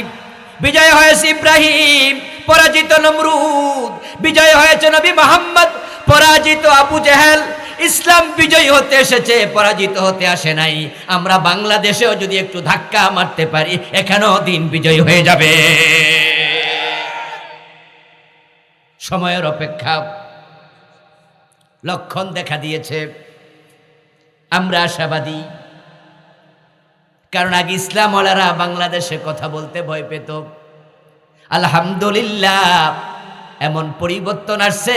বিজয় হয়েছে ইব্রাহিম, পরাজিত নমরুদ। বিজয় হয়েছে নবী মুহাম্মদ, পরাজিত আবু জেহেল। ইসলাম বিজয়ী হতে এসেছে, পরাজিত হতে আসে নাই। আমরা বাংলাদেশেও যদি একটু ধাক্কা মারতে পারি, এখানেও দিন বিজয়ী হয়ে যাবে। সময়ের অপেক্ষা, লক্ষণ দেখা দিয়েছে। আমরা আশাবাদী, কারণ আগে ইসলামওয়ালারা বাংলাদেশে কথা বলতে ভয় পেত। আলহামদুলিল্লাহ এমন পরিবর্তন আসছে,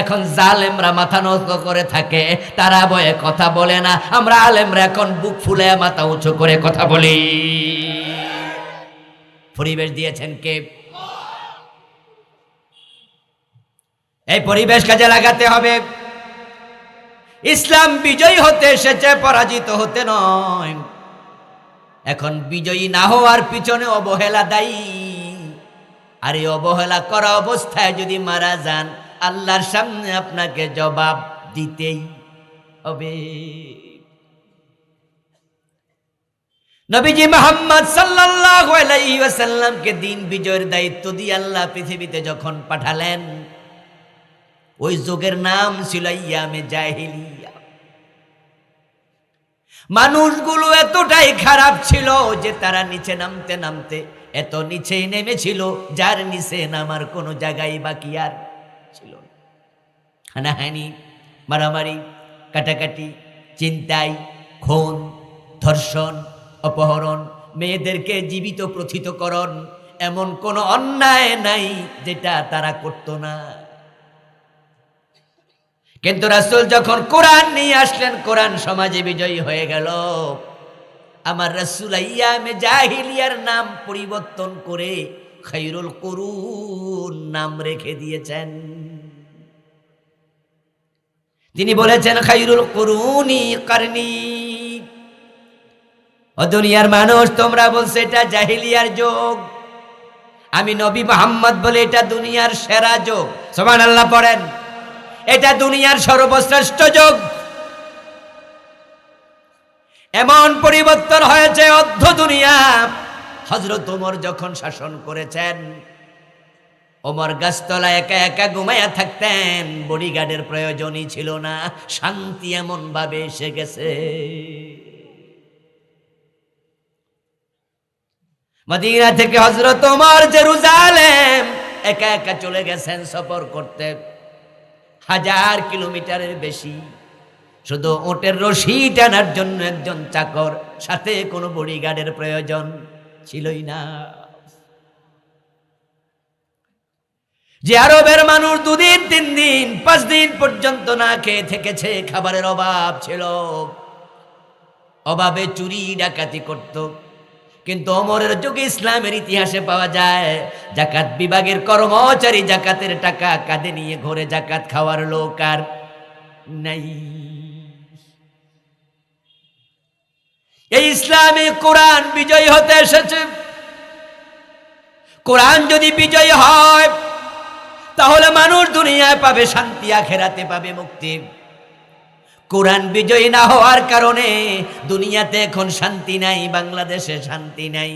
এখন জালেমরা মাথা নত করে থাকে, তারা ভয়ে কথা বলে না। আমরা আলেমরা এখন বুক ফুলে মাথা উঁচু করে কথা বলি। পরিবেশ দিয়েছেন কে? এই পরিবেশ কাজে লাগাতে হবে। ইসলাম বিজয়ী হতে এসেছে, পরাজিত হতে নয়। এখন বিজয়ী না হওয়ার পিছনে অবহেলা দায়ী। আর এই অবহেলা করা অবস্থায় যদি মারা যান, আল্লাহর সামনে আপনাকে জবাব দিতেই হবে। নবীজি মুহাম্মদ সাল্লাল্লাহু আলাইহি ওয়াসাল্লামকে দিন বিজয়ের দায়িত্ব দিয়ে আল্লাহ পৃথিবীতে যখন পাঠালেন, ওই যুগের নাম ছিল আইয়ামে জাহিলিয়া। মানুষগুলো এতটাই খারাপ ছিল যে তারা নিচে নামতে নামতে এত নিচেই নেমেছিল, যার নিচে নামার কোনো জায়গায় বাকি আর ছিল না। হানাহানি, মারামারি, কাটাকাটি, ছিনতাই, খুন, ধর্ষণ, অপহরণ, মেয়েদেরকে জীবিত প্রথিতকরণ, এমন কোনো অন্যায় নাই যেটা তারা করত না। কিন্তু রাসূল যখন কোরআন নিয়ে আসলেন, কোরআন সমাজে বিজয়ী হয়ে গেল। আমার রাসূল আইয়ামে জাহিলিয়ার নাম পরিবর্তন করে খায়রুল কুরুন নাম রেখে দিয়েছেন। তিনি বলেছেন, খায়রুল কুরুনি কারনি। ও দুনিয়ার মানুষ, তোমরা বলছো এটা জাহিলিয়ার যুগ, আমি নবী মুহাম্মদ বলে এটা দুনিয়ার সেরা যুগ। সুবহানাল্লাহ পড়েন। এটা দুনিয়ার সর্বশ্রেষ্ঠ যুগ। এমন পরিবর্তন হয়েছে অর্ধ দুনিয়া। হযরত ওমর যখন শাসন করেছেন, ওমর গাছতলায় একা একা ঘুমাইয়া থাকতেন, বডিগার্ডের প্রয়োজনই ছিল না। শান্তি এমন ভাবে এসে গেছে। মদিনা থেকে হযরত ওমর জেরুজালেম একা একা চলে গেছেন সফর করতে, 1000 কিলোমিটারের বেশি। শুধু ওটের রশি টানার জন্য একজন চাকর, সাথে কোনো বডিগার্ডের প্রয়োজন ছিলই না। যে আরবের মানুষ 2 দিন 3 দিন 5 দিন পর্যন্ত না খেয়ে থেকেছে, খাবারের অভাব ছিল, অভাবে চুরি ডাকাতি করত। কিন্তু ওমরের যুগে ইসলামের ইতিহাসে পাওয়া যায়, জাকাত বিভাগের কর্মচারী জাকাতের টাকা কাঁধে নিয়ে ঘরে জাকাত খাওয়ার লোক আর নাই। এই ইসলামে কোরআন বিজয়ী হতে এসেছে। কোরআন যদি বিজয়ী হয়, তাহলে মানুষ দুনিয়ায় পাবে শান্তি, আখিরাতে পাবে মুক্তি। কোরআন বিজয়ী না হওয়ার কারণে দুনিয়াতে এখন শান্তি নাই, বাংলাদেশে শান্তি নাই,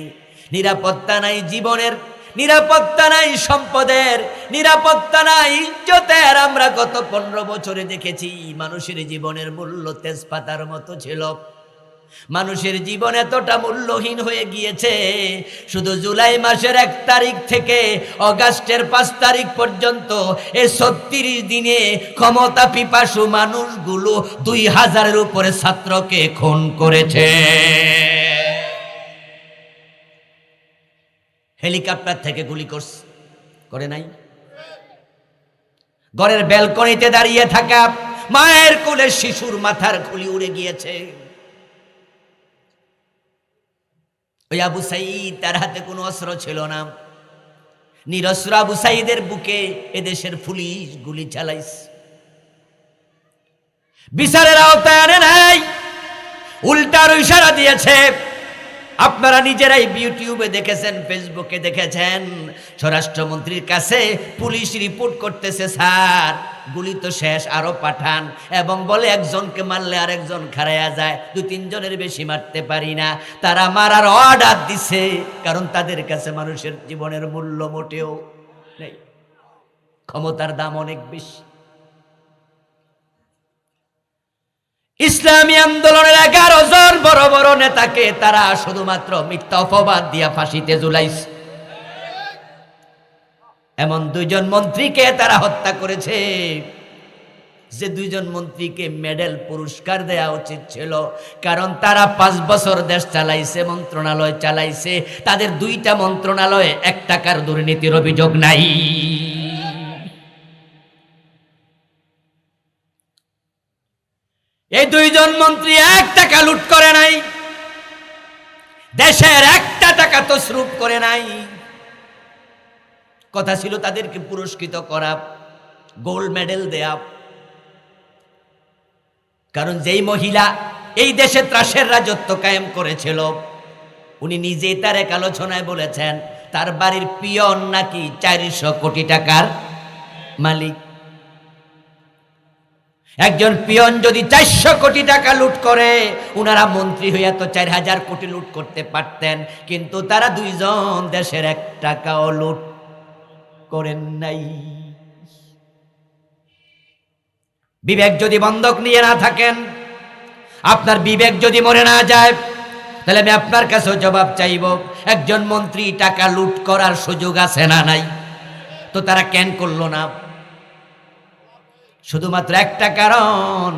নিরাপত্তা নাই, জীবনের নিরাপত্তা নাই, সম্পদের নিরাপত্তা নাই, ইজ্জতের। আমরা গত 15 বছরে দেখেছি মানুষের জীবনের মূল্য তেজপাতার মতো ছিল। মানুষের জীবন এতটা মূল্যহীন হয়ে গিয়েছে, শুধু জুলাই মাসের 1 তারিখ থেকে অগাস্টের 5 তারিখ পর্যন্ত এই 36 দিনে ক্ষমতা পিপাসু মানুষগুলো 2000-এর উপরে ছাত্রকে খুন করেছে। হেলিকপ্টার থেকে গুলি করে নাই? ঘরের ব্যালকনিতে দাঁড়িয়ে থাকা মায়ের কোলে শিশুর মাথার খুলি উড়ে গিয়েছে। ওই আবু সাঈদ, তার হাতে কোনো অস্ত্র ছিল না, নিরস্ত্র আবু সাঈদের বুকে এদেশের পুলিশ গুলি চালাইছে। বিচারের আওতায় আনে নাই, উল্টার ইশারা দিয়েছে। আপনারা নিজেরাই ইউটিউবে দেখেছেন, ফেসবুকে দেখেছেন, স্বরাষ্ট্রমন্ত্রীর কাছে পুলিশ রিপোর্ট করতেছে, স্যার গুলি তো শেষ, আরো পাঠান, এবং বলে একজনকে মারলে আরেকজন খাড়ায়া যায়, 2-3 জনের বেশি মারতে পারি না। তারা মারার অর্ডার দিছে, কারণ তাদের কাছে মানুষের জীবনের মূল্য মোটেও নেই, ক্ষমতার দাম অনেক বেশি। ইসলামী আন্দোলনের 11 জন বড় বড় নেতাকে তারা শুধুমাত্র মিথ্যা অপবাদ দিয়া ফাঁসিতে ঝুলাইছে। এমন 2 জন মন্ত্রীকে তারা হত্যা করেছে, যে 2 জন মন্ত্রীকে মেডেল পুরস্কার দেয়া উচিত ছিল, কারণ তারা 5 বছর দেশ চালাইছে, মন্ত্রণালয় চালাইছে, তাদের 2টা মন্ত্রণালয়ে 1 টাকার দুর্নীতির অভিযোগ নাই। এই 2 জন মন্ত্রী 1 টাকা লুট করে নাই, দেশের 1টা টাকা তসরুপ করে নাই। কথা ছিল তাদেরকে পুরস্কৃত করা, গোল্ড মেডেল দেয়া, কারণ যেই মহিলা এই দেশে ত্রাসের রাজত্ব কায়েম করেছিল, উনি নিজেই তার এক আলোচনায় বলেছেন তার বাড়ির পিয়ন নাকি 400 কোটি টাকার মালিক। একজন পিয়ন যদি 400 কোটি টাকা লুট করে, উনারা মন্ত্রী হইয়া তো 4000 কোটি লুট করতে পারতেন, কিন্তু তারা 2 জন দেশের 1 টাকাও লুট করেন নাই। বিবেক যদি বন্ধক নিয়ে না থাকেন, আপনার বিবেক যদি মরে না যায়, তাহলে আমি আপনার কাছেও জবাব চাইব, একজন মন্ত্রী টাকা লুট করার সুযোগ আছে না নাই? তো তারা কেন করলো না? শুধুমাত্র একটা কারণ,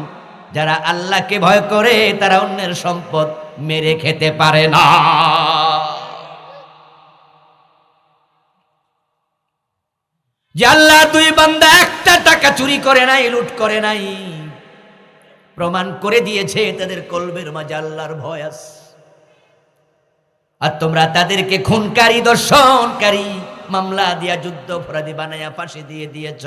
যারা আল্লাহকে ভয় করে তারা অন্যের সম্পদ মেরে খেতে পারে না। যে আল্লাহ 2 বান্দা 1টা টাকা চুরি করে নাই, লুট করে নাই, প্রমাণ করে দিয়েছে তাদের কলবের মাঝে আল্লাহর ভয় আছে। আর তোমরা তাদেরকে খুনকারী, দর্শনকারী মামলা দিয়া যুদ্ধ অপরাধী বানায়া ফাঁসি দিয়ে দিয়েছ,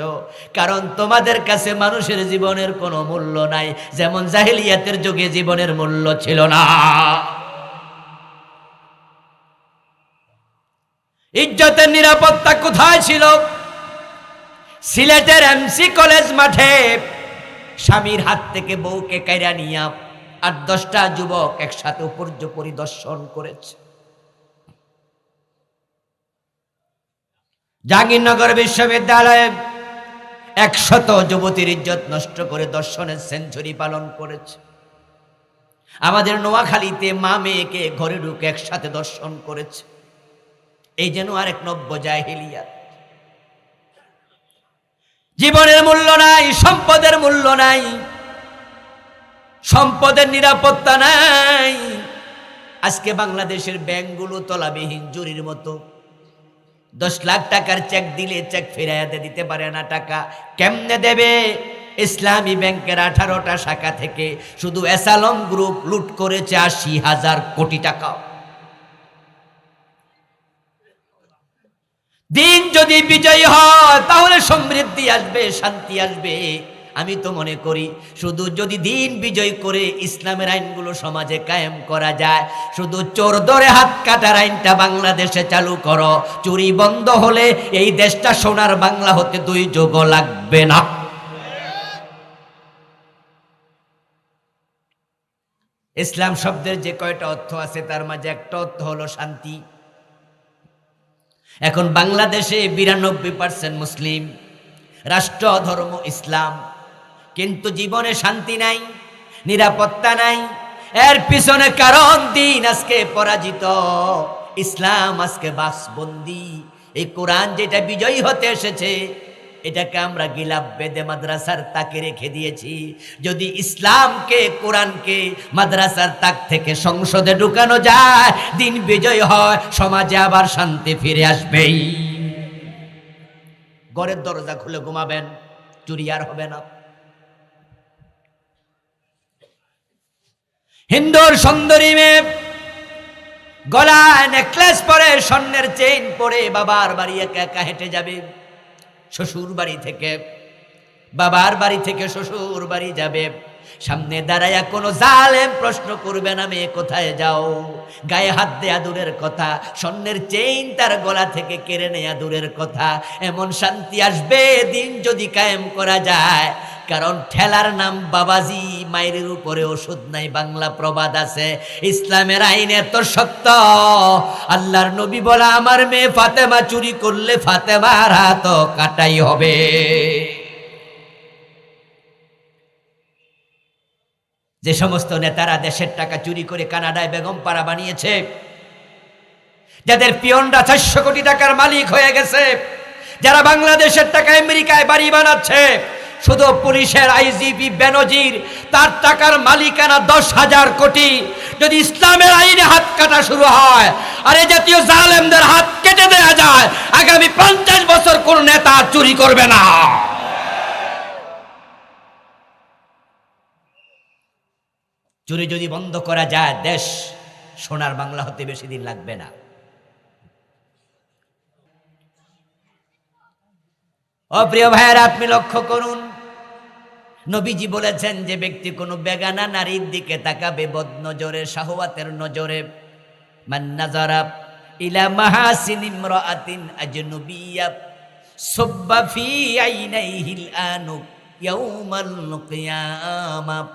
কারণ তোমাদের কাছে মানুষের জীবনের কোনো মূল্য নাই, যেমন জাহেলিয়াতের যুগে জীবনের মূল্য ছিল না। ইজ্জতের নিরাপত্তা কোথায় ছিল? সিলেটের এমসি কলেজ মাঠে স্বামীর হাত থেকে বউকে কাইরা নিয়া 8-10টা যুবক একসাথে উপর্য পরিদর্শন করেছে। জাহাঙ্গীরনগর বিশ্ববিদ্যালয়ে 100 যুবতীর ইজ্জত নষ্ট করে দর্শনের সেঞ্চুরি পালন করেছে। আমাদের নোয়াখালীতে মা মেয়েকে ঘরে ঢুকে একসাথে দর্শন করেছে। এই যেন আরেক নব্য জাহেলিয়াত। জীবনের মূল্য নাই, সম্পদের মূল্য নাই, সম্পদের নিরাপত্তা নাই। আজকে বাংলাদেশের ব্যাংকগুলো তলাবিহীন জুরির মতো। 10 লাখ টাকার চেক দিলে চেক ফেরাইতে দিতে পারে না টাকা। কেমনে দেবে? ইসলামী ব্যাংকের 18টা শাখা থেকে শুধু এসালম গ্রুপ লুট করেছে 80,000 কোটি টাকা। দিন যদি বিজয়ী হয় তাহলে সমৃদ্ধি আসবে, শান্তি আসবে। আমি তো মনে করি শুধু যদি দিন বিজয় করে ইসলামের আইনগুলো সমাজে কায়েম করা যায়, শুধু চোর ধরে হাত কাটার আইনটা বাংলাদেশে চালু করো, চুরি বন্ধ হলে এই দেশটা সোনার বাংলা হতে 2 যুগ লাগবে না। ইসলাম শব্দের যে কয়টা অর্থ আছে তার মাঝে একটা অর্থ হলো শান্তি। এখন বাংলাদেশে 92% মুসলিম, রাষ্ট্র ধর্ম ইসলাম, কিন্তু জীবনে শান্তি নাই, নিরাপত্তা নাই। এর পিছনে কারণ দিন আজকে পরাজিত, ইসলাম আজকে বাসবন্দি। এই কোরআন যেটা বিজয়ী হতে এসেছে এটাকে আমরা গিলাপ বেদে মাদ্রাসার তাকে রেখে দিয়েছি। যদি ইসলামকে, কোরআনকে মাদ্রাসার তাক থেকে সংসদে ঢুকানো যায়, দিন বিজয় হয়, সমাজে আবার শান্তি ফিরে আসবেই। ঘরের দরজা খুলে ঘুমাবেন, চুরি আর হবে না। হিন্দুর সুন্দরী মেয়ে গলায় নেকলেস পরে, স্বর্ণের চেইন পরে বাবার বাড়ি একা একা হেঁটে যাবে, শ্বশুর বাড়ি থেকে, বাবার বাড়ি থেকে শ্বশুর বাড়ি যাবে। সামনে দাঁড়াইয়া কোনো জালেম প্রশ্ন করবে না, মেয়ে কোথায় যাও? গায়ে হাত দেয়া দূরের কথা, স্বর্ণের চেইন তার গলা থেকে কেড়ে নেয়া দূরের কথা। এমন শান্তি আসবে দিন যদি কায়েম করা যায়। কারণ ঠেলার নাম বাবাজি, মায়ের উপরে ওষুধ নাই, বাংলা প্রবাদ আছে। ইসলামের আইন এত শক্ত, আল্লাহর নবী বলা, আমার মেয়ে ফাতেমা চুরি করলে ফাতেমার হাত কাটাই হবে। যে সমস্ত নেতারা দেশের টাকা চুরি করে কানাডায় বেগম পাড়া বানিয়েছে, যাদের পিয়নরা 400 কোটি টাকার মালিক হয়ে গেছে, যারা বাংলাদেশের টাকা আমেরিকায় বাড়ি বানাচ্ছে, শুধু পুলিশের আইজিপি বেনজির, তার টাকার মালিকানা 10,000 কোটি। যদি ইসলামের আইনে হাত কাটা শুরু হয় আর এই জাতীয় জালেমদের হাত কেটে দেওয়া যায়, আগামী 50 বছর কোন নেতা চুরি করবে না। চুরি যদি বন্ধ করা যায়, দেশ সোনার বাংলা হতে বেশি দিন লাগবে না। অপ্রিয় ভাইয়েরা, আপনি লক্ষ্য করুন, নবীজি বলেছেন যে ব্যক্তি কোনো বেগানা নারীর দিকে তাকাবে বদ নজরে, শাহওয়াতের নজরে, মান নাযারা ইলা মাহাসিন ইমরাআতিন আজনবিয়্যা সুব্বা ফি আইনাইহিল আনু ইয়াউমাল কিয়ামাহ।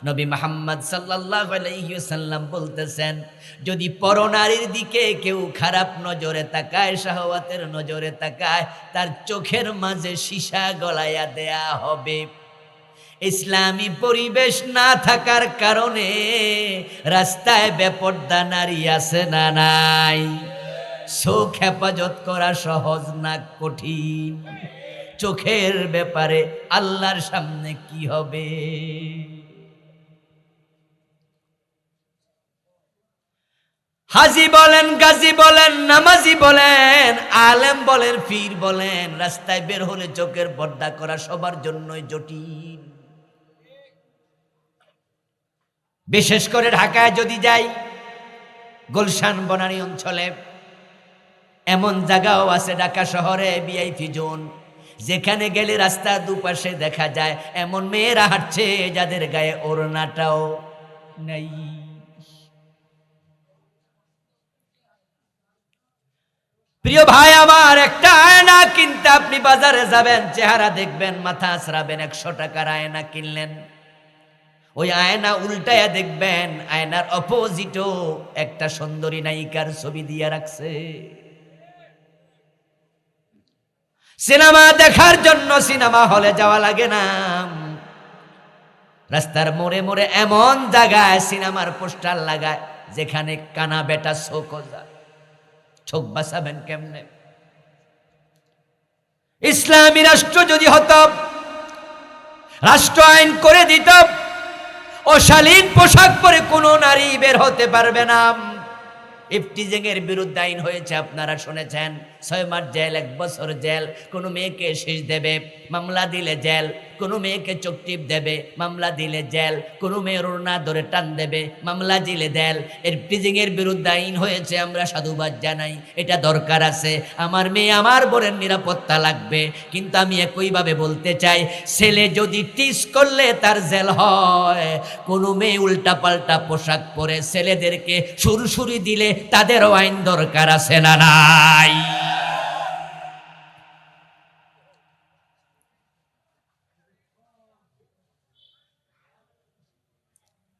নবী মুহাম্মদ সাল্লাল্লাহু আলাইহি ওয়াসাল্লাম বলতেছেন, যদি পরনারীর দিকে কেউ খারাপ নজরে তাকায়, শাহওয়াতের নজরে তাকায়, তার চোখের মাঝে সীসা গলাইয়া দেয়া হবে। ইসলামী পরিবেশ না থাকার কারণে রাস্তায় বেপর্দা নারী আছে না নাই? চোখ হেফাজত করা সহজ না কঠিন? চোখের ব্যাপারে আল্লাহর সামনে কি হবে? হাজি বলেন, গাজী বলেন, নামাজি বলেন, আলেম বলেন, পীর বলেন, রাস্তায় বের হলে চোখের পর্দা করা সবার জন্যই জটিল। বিশেষ করে ঢাকায় যদি যাই, গুলশান বনানী অঞ্চলে এমন জায়গাও আছে ঢাকা শহরে, ভিআইপি জোন, যেখানে গেলে রাস্তার দুপাশে দেখা যায় এমন মেয়েরা হাঁটছে যাদের গায়ে ওড়নাটাও নাই। প্রিয় ভাই আমার, একটা আয়না কিনতে আপনি বাজারে যাবেন, চেহারা দেখবেন, মাথা আছড়াবেন। 100 টাকার আয়না কিনলেন, ওই আয়না উল্টায়া দেখবেন আয়নার অপোজিটও একটা সুন্দরী নায়িকার ছবি দিয়ে রাখছে। সিনেমা দেখার জন্য সিনেমা হলে যাওয়া লাগে না, রাস্তার মোড়ে মোড়ে এমন জায়গায় সিনেমার পোস্টার লাগায় যেখানে কানা বেটা চোখ যায়। চোখ বাঁচাবেন কেমনে? ইসলামী রাষ্ট্র যদি হতো, রাষ্ট্র আইন করে দিত, অশালীন পোশাক পরে কোনো নারী বের হতে পারবে না। ইফটিজিং এর বিরুদ্ধে আইন হয়েছে, আপনারা শুনেছেন, 6 মাস জেল, 1 বছর জেল। কোনো মেয়েকে শেষ দেবে, মামলা দিলে জেল। কোনো মেয়েকে চোখ টিপ দেবে, মামলা দিলে জেল। কোনো মেয়ের ওড়না ধরে টান দেবে, মামলা দিলে জেল। ইফটিজিং এর বিরুদ্ধে আইন হয়েছে, আমরা সাধুবাদ জানাই, এটা দরকার আছে। আমার মেয়ে, আমার বোনের নিরাপত্তা লাগবে। কিন্তু আমি একইভাবে বলতে চাই, ছেলে যদি টিস করলে তার জেল হয়। কোনো মেয়ে উল্টা পাল্টা পোশাক পরে ছেলেদেরকে সুরসুরি দিলে তাদেরও আইন দরকার আছে না নাই?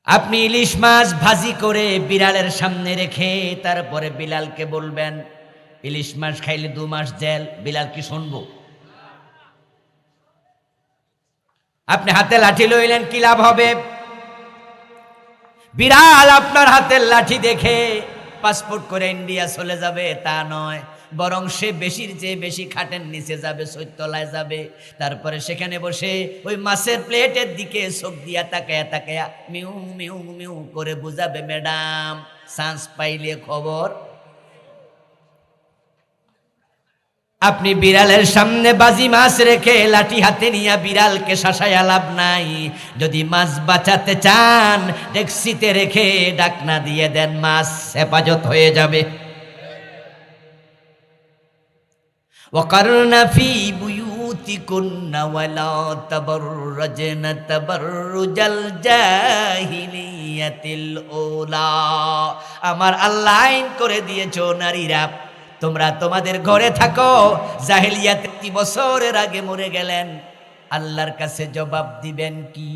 আপনি ইলিশ মাছ ভাজি করে বিড়ালের সামনে রেখে তারপরে বিলালকে বলবেন ইলিশ মাছ খাইলে 2 মাস জেল, বিলাল কি শুনবো? আপনি হাতে লাঠি লইলেন, কি লাভ হবে? বিড়াল আপনার হাতের লাঠি দেখে পাসপোর্ট করে ইন্ডিয়া চলে যাবে তা নয়, বরং সে বেশির চেয়ে বেশি খাটের নিচে যাবে, চৈতলায় যাবে। তারপরে সেখানে বসে ওই মাছের প্লেটের দিকে চোখ দিয়া তাকায়া তাকায়া মিউ মিউ মিউ করে বুঝাবে, ম্যাডাম চান্স পাইলে খবর। আপনি বিড়ালের সামনে বাজি মাছ রেখে লাঠি হাতে নিয়ে বিড়ালকে শাসায়া লাভ নাই। যদি মাছ বাঁচাতে চান ডেক্সিতে রেখে ডাকনা দিয়ে দেন, মাছ হেফাজত হয়ে যাবে। ওয়াকারনা ফি বুয়ুতিকুন্না ওয়ালা তাবাররাজনা তাবাররুজাল জাহিলিয়াতিল উলা। আমার আল্লাহ আইন করে দিয়েছো, নারীরা তোমরা তোমাদের ঘরে থাকো। জাহেলিয়াত 30 বছরের আগে মরে গেলেন, আল্লাহর কাছে জবাব দিবেন কি?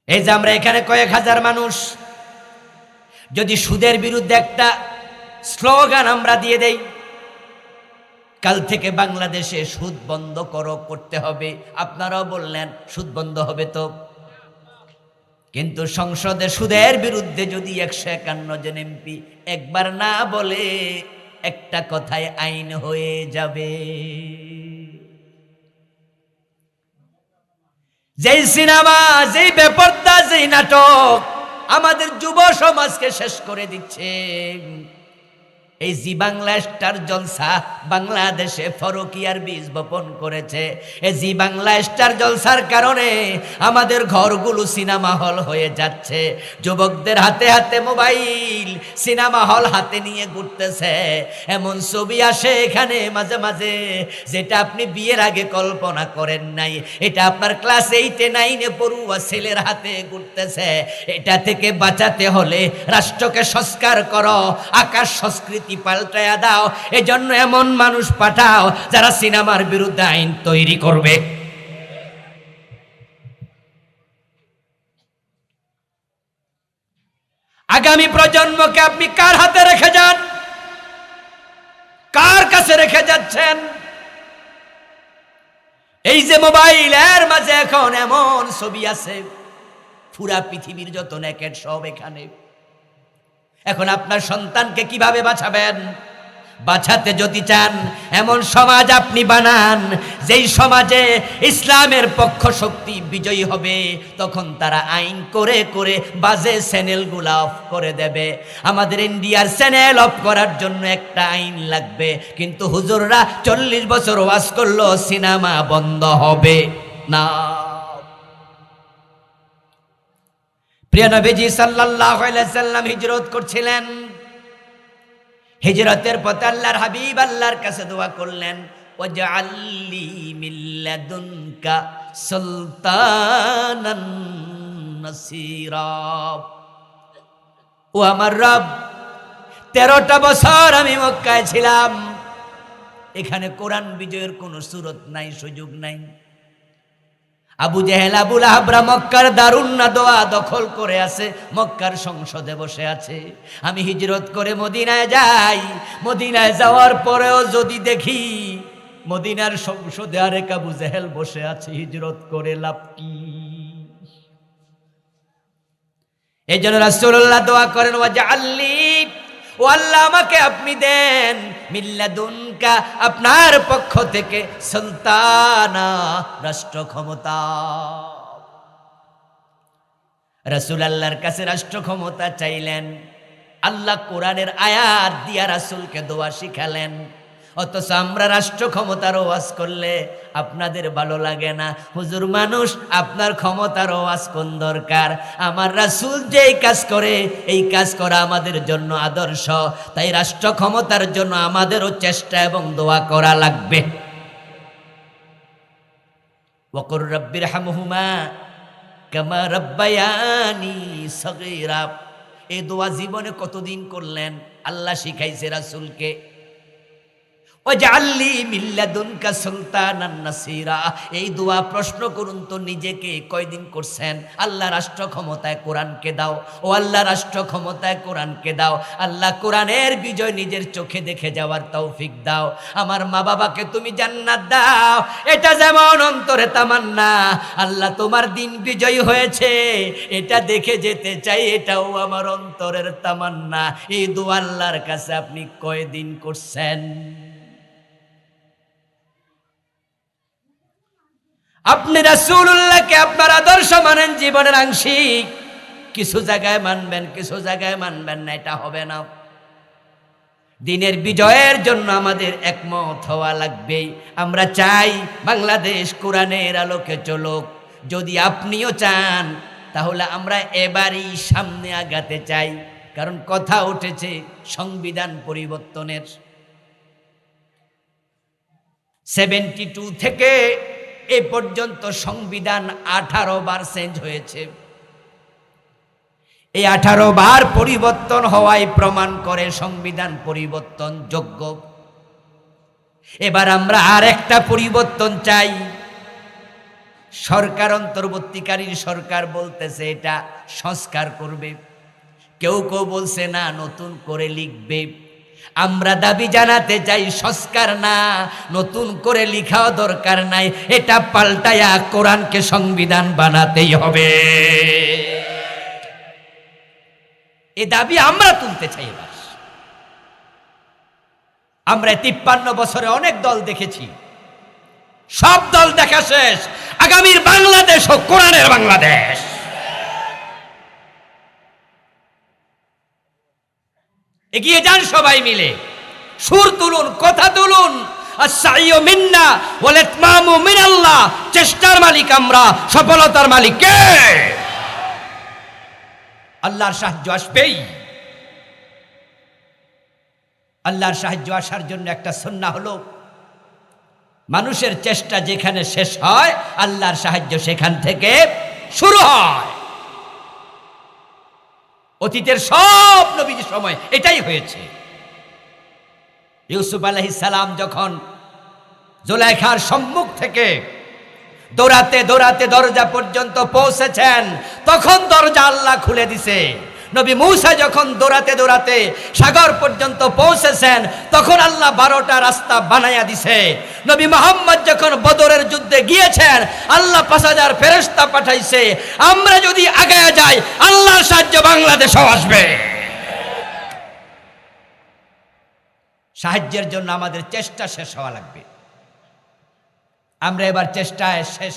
এই যে আমরা এখানে কয়েক হাজার মানুষ, যদি সুদের বিরুদ্ধে একটা স্লোগান আমরা দিয়ে দেই, কাল থেকে বাংলাদেশে সুদ বন্ধ করতে হবে, আপনারাও বললেন সুদ বন্ধ হবে তো। কিন্তু সংসদে সুদের বিরুদ্ধে যদি 151 জন এমপি একবার না বলে, একটা কথায় আইন হয়ে যাবে। যেই সিনেমা, যেই বেপরদা, যেই নাটক আমাদের যুব সমাজকে শেষ করে দিচ্ছে, এই জি বাংলা স্টার জলসা বাংলাদেশে ফরকিয়ার বীজ বপন করেছে। এই জি বাংলা স্টার জলসার কারণে আমাদের ঘরগুলো সিনেমা হল হয়ে যাচ্ছে। যুবকদের হাতে হাতে মোবাইল, সিনেমা হল হাতে নিয়ে ঘুরতেছে। এমন ছবি আসে এখানে মাঝে মাঝে যেটা আপনি বিয়ের আগে কল্পনা করেন নাই। এটা আপনার ক্লাস 8 9 পড়ুয়া ছেলের হাতে ঘুরতেছে। এটা থেকে বাঁচাতে হলে রাষ্ট্রকে সংস্কার করো, আকাশ সংস্কৃতি পাল্টায়া দাও। এজন্য এমন মানুষ পাঠাও যারা সিনেমার বিরুদ্ধে আইন তৈরি করবে। আগামী প্রজন্মকে আপনি কার হাতে রেখে যান? কার কাছে রেখে যাচ্ছেন? এই যে মোবাইল, এর মাঝে এখন এমন ছবি আছে, পুরা পৃথিবীর যত নেকেট সব এখানে। এখন আপনার সন্তানকে কিভাবে বাঁচাবেন? বাঁচাতে যদি চান এমন সমাজ আপনি বানান, যেই সমাজে ইসলামের পক্ষ শক্তি বিজয়ী হবে, তখন তারা আইন করে করে বাজে চ্যানেলগুলো অফ করে দেবে। আমাদের ইন্ডিয়ার চ্যানেল অফ করার জন্য একটা আইন লাগবে, কিন্তু হুজুররা 40 বছর ওয়াজ করলো সিনেমা বন্ধ হবে না। প্রিয় নবীজি সাল্লাল্লাহু আলাইহি সাল্লাম হিজরত করছিলেন। হিজরতের পথে আল্লাহর হাবিব আল্লাহর কাছে দোয়া করলেন, ওয়াজআললি মিন লাদুনকা সুলতানান নাসীরা। ও আমার রব, 13টা বছর আমি মক্কায় ছিলাম, এখানে কোরআন বিজয়ের কোনো সুরত নাই, সুযোগ নাই। আবু জেহেল, আবু লাহাবরা মক্কার দারুন নাদোয়া দখল করে আছে, মক্কার সংসদে বসে আছে। আমি হিজরত করে মদিনায় যাই, মদিনায় যাওয়ার পরেও যদি দেখি মদিনার সংসদে আরেক আবু জেহেল বসে আছে, হিজরত করে লাভ কি? এই জন্য রাসূলুল্লাহ দোয়া করেন, ওয়াজআললি, ও আল্লাহ আমাকে আপনি দেন মিল্লাদুনকা, আপনার পক্ষ থেকে সুলতানা, রাষ্ট্র ক্ষমতা। রাসূল আল্লাহর কাছে রাষ্ট্র ক্ষমতা চাইলেন, আল্লাহ কোরআনের আয়াত দিয়া রাসূলকে দোয়া শিখালেন। অথচ আমরা রাষ্ট্র ক্ষমতার ওয়াজ করলে আপনাদের ভালো লাগে না। হুজুর মানুষ, আপনার ক্ষমতার ওয়াজ কোন দরকার? আমার রাসূল যেই কাজ করে এই কাজ করা আমাদের জন্য আদর্শ। তাই রাষ্ট্র ক্ষমতার জন্য আমাদেরও চেষ্টা এবং দোয়া করা লাগবে। ওয়াকুর রাব্বিরহামহুমা কামা রাব্বায়ানি সগীরা। এই দোয়া জীবনে কতদিন করলেন? আল্লাহ শিখাইছে রাসূলকে। ওয়াজআললি মিন লাদুনকা সুলতানান নাসীরা। এই দোয়া প্রশ্ন করুন তো নিজেকে, কয়দিন করছেন? আল্লাহ রাষ্ট্র ক্ষমতায় কোরআনকে দাও, ও আল্লাহ রাষ্ট্র ক্ষমতায় কোরআনকে দাও। আল্লাহ কোরআনের বিজয় নিজের চোখে দেখে যাওয়ার তৌফিক দাও। আমার মা বাবাকে তুমি জান্নাত দাও, এটা যেমন অন্তরে তামান্না, আল্লাহ তোমার দিন বিজয়ী হয়েছে এটা দেখে যেতে চাই, এটাও আমার অন্তরের তামান্না। এই দোয়া আল্লাহর কাছে আপনি কয়দিন করছেন? আপনি রাসূলুল্লাহকে আপনার আদর্শ মানেন জীবনের আংশিক, কিছু জায়গায় মানবেন, কিছু জায়গায় মানবেন না, এটা হবে না। দিনের বিজয়ের জন্য আমাদের একমত হওয়া লাগবে। আমরা চাই বাংলাদেশ কোরআনের আলোকে চলুক। যদি আপনিও চান তাহলে আমরা এবারই সামনে আগাতে চাই, কারণ কথা উঠেছে সংবিধান পরিবর্তনের। 72 থেকে এ পর্যন্ত সংবিধান 18 বার চেঞ্জ হয়েছে। এই 18 বার পরিবর্তন হওয়াই প্রমাণ করে সংবিধান পরিবর্তন যোগ্য। এবার আমরা আর একটা পরিবর্তন চাই। সরকার, অন্তর্বর্তীকালীন সরকার বলতেছে এটা সংস্কার করবে, কেউ কেউ বলছে না নতুন করে লিখবে। আমরা দাবি জানাতে চাই সংস্কার না, নতুন করে লিখাও দরকার নাই, এটা পাল্টায়া কোরআনকে সংবিধান বানাতেই হবে। এই দাবি আমরা তুলতে চাই। এবার আমরা 53 বছরে অনেক দল দেখেছি, সব দল দেখা শেষ। আগামীর বাংলাদেশ ও কোরআনের বাংলাদেশ। এগিয়ে যান সবাই মিলে, সুর তুলুন, কথা তুলুন। আস-সাইয়্যু মিন্না ওয়াল ইতমামু মিনাল্লাহ। চেষ্টার মালিক আমরা, সফলতার মালিক কে? আল্লাহর সাহায্য আসবেই। আল্লাহর সাহায্য আসার জন্য একটা সুন্নাহ হলো, মানুষের চেষ্টা যেখানে শেষ হয় আল্লাহর সাহায্য সেখান থেকে শুরু হয়। অতীতের সব নবীর সময় এটাই হয়েছে। ইউসুফ আলাইহিস সালাম যখন জুলাইখার সম্মুখ থেকে দৌড়াতে দৌড়াতে দরজা পর্যন্ত পৌঁছেছেন, তখন দরজা আল্লাহ খুলে দিছে। নবী মূসা যখন দৌড়াতে দৌড়াতে সাগর পর্যন্ত পৌঁছেছেন, তখন আল্লাহ 12টা রাস্তা বানাইয়া দিছে। নবী মুহাম্মদ যখন বদরের যুদ্ধে গিয়েছেন, আল্লাহ 5000 ফেরেশতা পাঠাইছে। আমরা যদি আগায়া যাই, আল্লাহর সাহায্য বাংলাদেশেও আসবে। সাহায্যের জন্য আমাদের চেষ্টা শেষ হওয়া লাগবে। আমরা এবার চেষ্টায় শেষ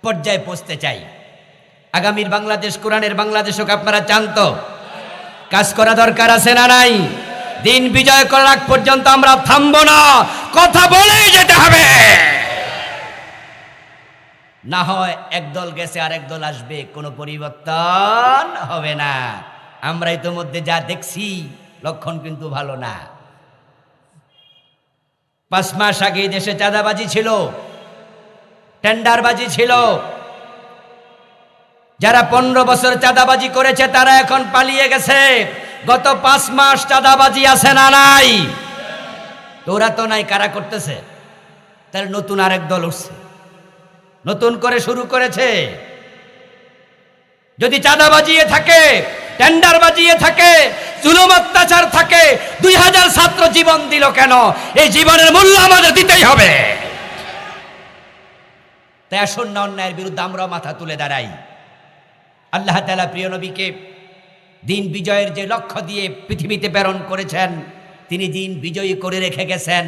পর্যায়ে পৌঁছতে চাই। আগামীর বাংলাদেশ কোরআনের বাংলাদেশ হোক, আপনারা চান তো? কাজ করা দরকার আছে না নাই? দিন বিজয় করার আগ পর্যন্ত আমরা থামবো না, কথা বলেই যেতে হবে। না হয় একদল গেছে আর একদল আসবে, কোনো পরিবর্তন হবে না। আমরা ইতোমধ্যে যা দেখছি লক্ষণ কিন্তু ভালো না। 5 মাস আগে দেশে চাঁদাবাজি ছিল, টেন্ডারবাজি ছিল। যারা 15 বছর চাঁদাবাজি করেছে তারা এখন পালিয়ে গেছে। গত 5 মাস চাঁদাবাজি আছে না নাই? তোরা তো নাই, কারা করতেছে? তাহলে নতুন আরেক দল উঠছে, নতুন করে শুরু করেছে। যদি চাঁদা বাজিয়ে থাকে, টেন্ডার বাজিয়ে থাকে, জুলুম অত্যাচার থাকে, 2000 ছাত্র জীবন দিল কেন? এই জীবনের মূল্য আমাদের দিতেই হবে। তাই আসন্ন অন্যায়ের বিরুদ্ধে আমরা মাথা তুলে দাঁড়াই। আল্লাহ তাআলা প্রিয় নবীকে দিন বিজয়ের যে লক্ষ্য দিয়ে পৃথিবীতে প্রেরণ করেছেন, তিনি দিন বিজয়ী করে রেখে গেছেন।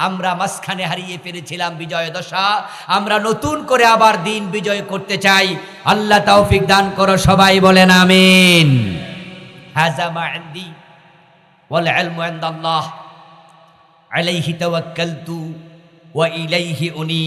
আমরা মাঝখানে হারিয়ে ফেলেছিলাম বিজয় দশা, আমরা নতুন করে আবার দিন বিজয় করতে চাই। আল্লাহ তৌফিক দান করো, সবাই বলেন আমিন। হাযা মা ইনদি ওয়াল ইলমু ইনদাল্লাহ আলাইহি তাওয়াক্কালতু ওয়া ইলাইহি উনীব।